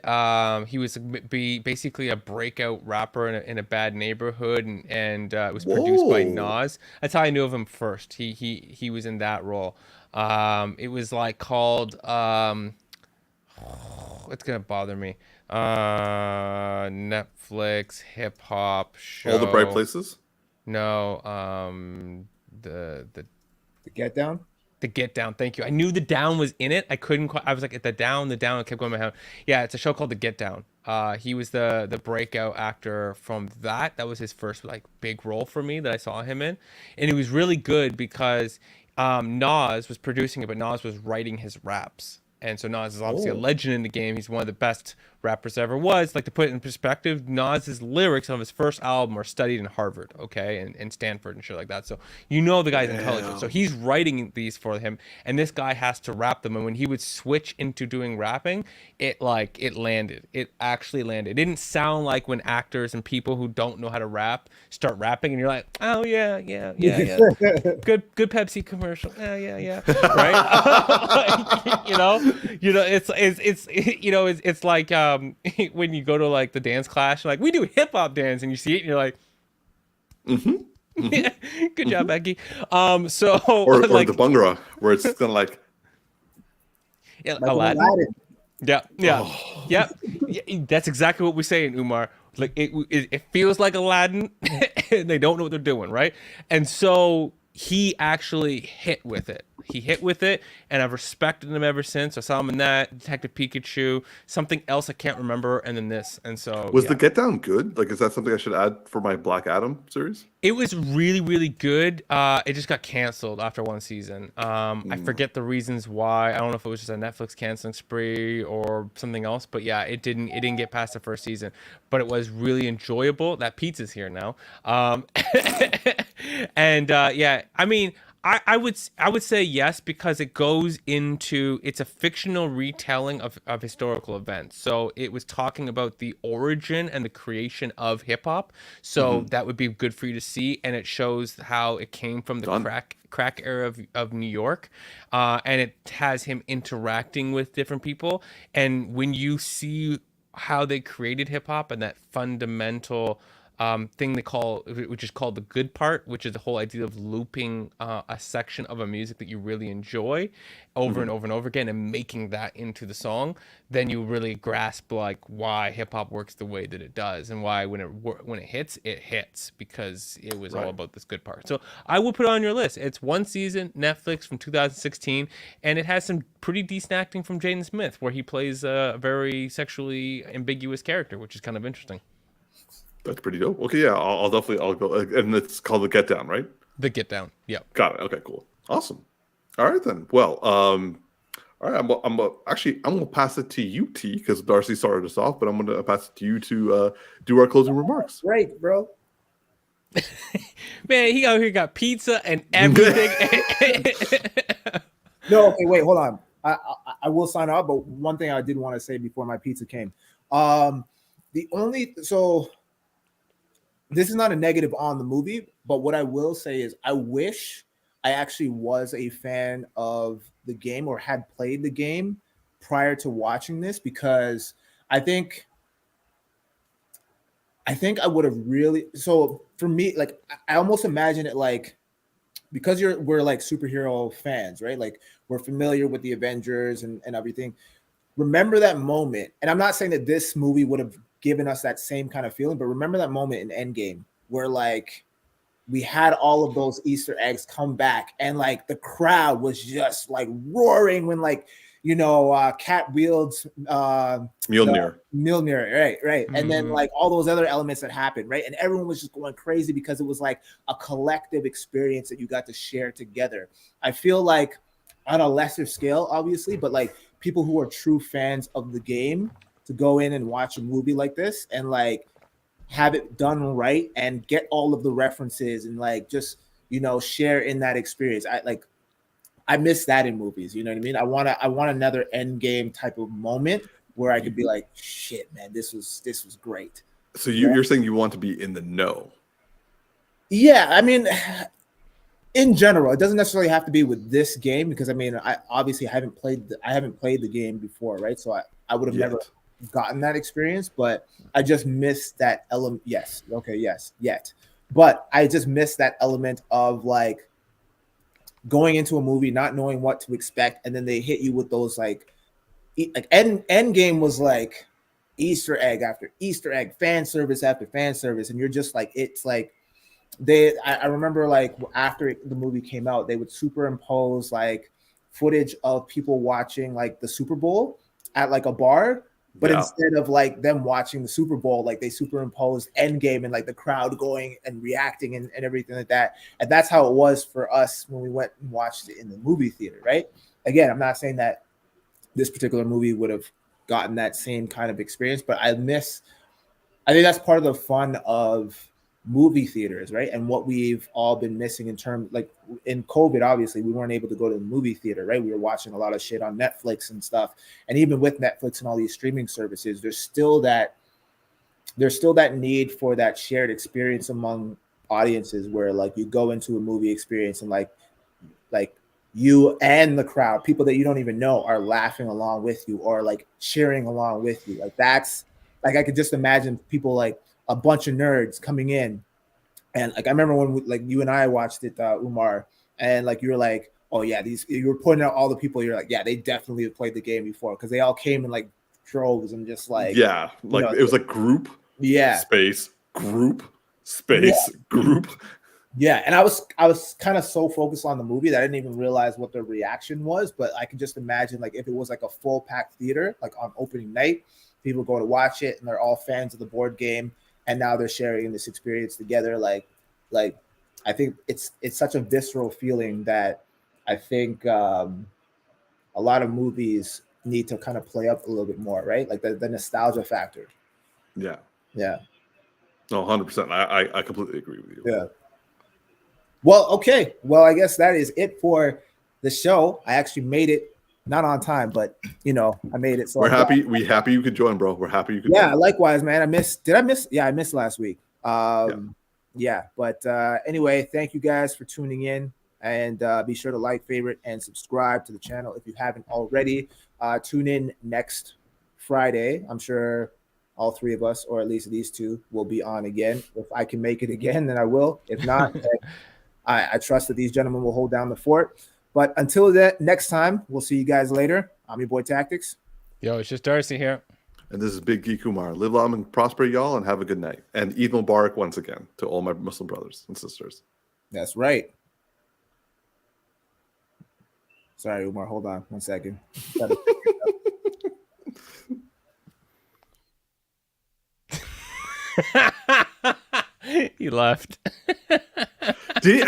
He was basically a breakout rapper in a bad neighborhood, and it was produced by Whoa. Nas. That's how I knew of him first. He was in that role. It was like called. It's gonna bother me. Netflix hip hop show. All the bright places. No, the The Get Down. the Get Down. Thank you. I knew the Down was in it. I couldn't quite. I was like at the Down. I kept going in my head. Yeah, it's a show called The Get Down. He was the breakout actor from that. That was his first like big role for me that I saw him in, and he was really good because Nas was producing it, but Nas was writing his raps. And so Nas is obviously a legend in the game. He's one of the best rappers ever was. Like, to put it in perspective, Nas's lyrics on his first album are studied in Harvard, okay, and Stanford and shit like that. So you know the guy's intelligent. So he's writing these for him, and this guy has to rap them. And when he would switch into doing rapping, it landed. It actually landed. It didn't sound like when actors and people who don't know how to rap start rapping, and you're like, oh yeah. Good Pepsi commercial. Yeah. Right? It's like when you go to like the dance class, like, we do hip hop dance, and you see it and you're like, good job, Becky. Or like the Bhangra, where it's kind of like, Aladdin. Yeah. That's exactly what we say in Umar. Like, it feels like Aladdin, and they don't know what they're doing, right? And so he actually hit with it. And I've respected him ever since. I saw him in that, Detective Pikachu, something else I can't remember, and then this. And so was the Get Down good? Like, is that something I should add for my Black Adam series? It was really, really good. It just got canceled after one season. I forget the reasons why. I don't know if it was just a Netflix canceling spree or something else, but yeah, it didn't get past the first season. But it was really enjoyable. That pizza's here now. And I mean, I would say yes, because it goes into, it's a fictional retelling of historical events. So it was talking about the origin and the creation of hip hop. So that would be good for you to see, and it shows how it came from the crack era of New York, and it has him interacting with different people. And when you see how they created hip hop and that fundamental thing they call, which is called the good part, which is the whole idea of looping a section of a music that you really enjoy over and over and over again and making that into the song, then you really grasp like why hip hop works the way that it does, and why when it hits, because it was all about this good part. So I will put it on your list. It's one season, Netflix, from 2016, and it has some pretty decent acting from Jaden Smith, where he plays a very sexually ambiguous character, which is kind of interesting. That's pretty dope. Okay, yeah, I'll definitely go. And it's called The Get Down, right? The Get Down. Yeah. Got it. Okay, cool. Awesome. All right then. Well, all right. I'm gonna pass it to you, T, because Darcy started us off, but I'm gonna pass it to you to do our closing remarks. Great, bro. Man, he out here got pizza and everything. No, okay, wait, hold on. I will sign off, but one thing I did want to say before my pizza came. This is not a negative on the movie, but what I will say is I wish I actually was a fan of the game or had played the game prior to watching this, because I think I would have really. So for me, like, I almost imagine it like, because we're like superhero fans, right? Like, we're familiar with the Avengers and everything. Remember that moment, and I'm not saying that this movie would have given us that same kind of feeling, but remember that moment in Endgame where like we had all of those Easter eggs come back, and like the crowd was just like roaring when like, Cat wields Mjolnir, right, and then like all those other elements that happened, right, and everyone was just going crazy because it was like a collective experience that you got to share together. I feel like on a lesser scale, obviously, but like people who are true fans of the game to go in and watch a movie like this and like have it done right and get all of the references and like just share in that experience. I miss that in movies. You know what I mean? I want another Endgame type of moment where I could be like, shit, man, this was great. So you're saying you want to be in the know? Yeah, I mean, in general, it doesn't necessarily have to be with this game because I mean, I obviously haven't played the game before, right? So I would have never gotten that experience, but I just missed that element. Yes, okay, yes, yet, but I just missed that element of like going into a movie not knowing what to expect, and then they hit you with those like end game was like Easter egg after Easter egg, fan service after fan service, and you're just like it's like. I remember like after the movie came out, they would superimpose like footage of people watching like the Super Bowl at like a bar, but instead of like them watching the Super Bowl, like they superimposed Endgame and like the crowd going and reacting and everything like that. And that's how it was for us when we went and watched it in the movie theater, right? Again, I'm not saying that this particular movie would have gotten that same kind of experience, but I think that's part of the fun of movie theaters, right? And what we've all been missing in terms, like in COVID, obviously we weren't able to go to the movie theater, right? We were watching a lot of shit on Netflix and stuff. And even with Netflix and all these streaming services, there's still that need for that shared experience among audiences where like you go into a movie experience and like you and the crowd, people that you don't even know, are laughing along with you or like cheering along with you. Like that's like I could just imagine people like a bunch of nerds coming in, and like I remember when like you and I watched it, Umar, and like you were like, oh yeah, you were pointing out all the people. You're like, yeah, they definitely have played the game before because they all came in like droves and just like it was like group, space, group, space, group. Yeah, and I was kind of so focused on the movie that I didn't even realize what the reaction was, but I could just imagine like if it was like a full packed theater, like on opening night, people go to watch it and they're all fans of the board game. And now they're sharing this experience together. Like I think it's such a visceral feeling that I think a lot of movies need to kind of play up a little bit more, right? Like the nostalgia factor. Yeah. Yeah. No, 100%. I completely agree with you. Yeah. Well, okay. Well, I guess that is it for the show. I actually made it. Not on time, but I made it. So we're happy. We happy you could join, bro. We're happy you could. Yeah, join. Likewise, man. I missed. Yeah, I missed last week. Yeah. But anyway, thank you guys for tuning in, and be sure to like, favorite, and subscribe to the channel if you haven't already. Tune in next Friday. I'm sure all three of us, or at least these two, will be on again. If I can make it again, then I will. If not, I trust that these gentlemen will hold down the fort. But until that next time, we'll see you guys later. I'm your boy Tactix. Yo, it's just Darcy here. And this is Big Geek Umar. Live long and prosper, y'all, and have a good night. And Eid Mubarak once again to all my Muslim brothers and sisters. That's right. Sorry, Umar. Hold on 1 second. He left. Did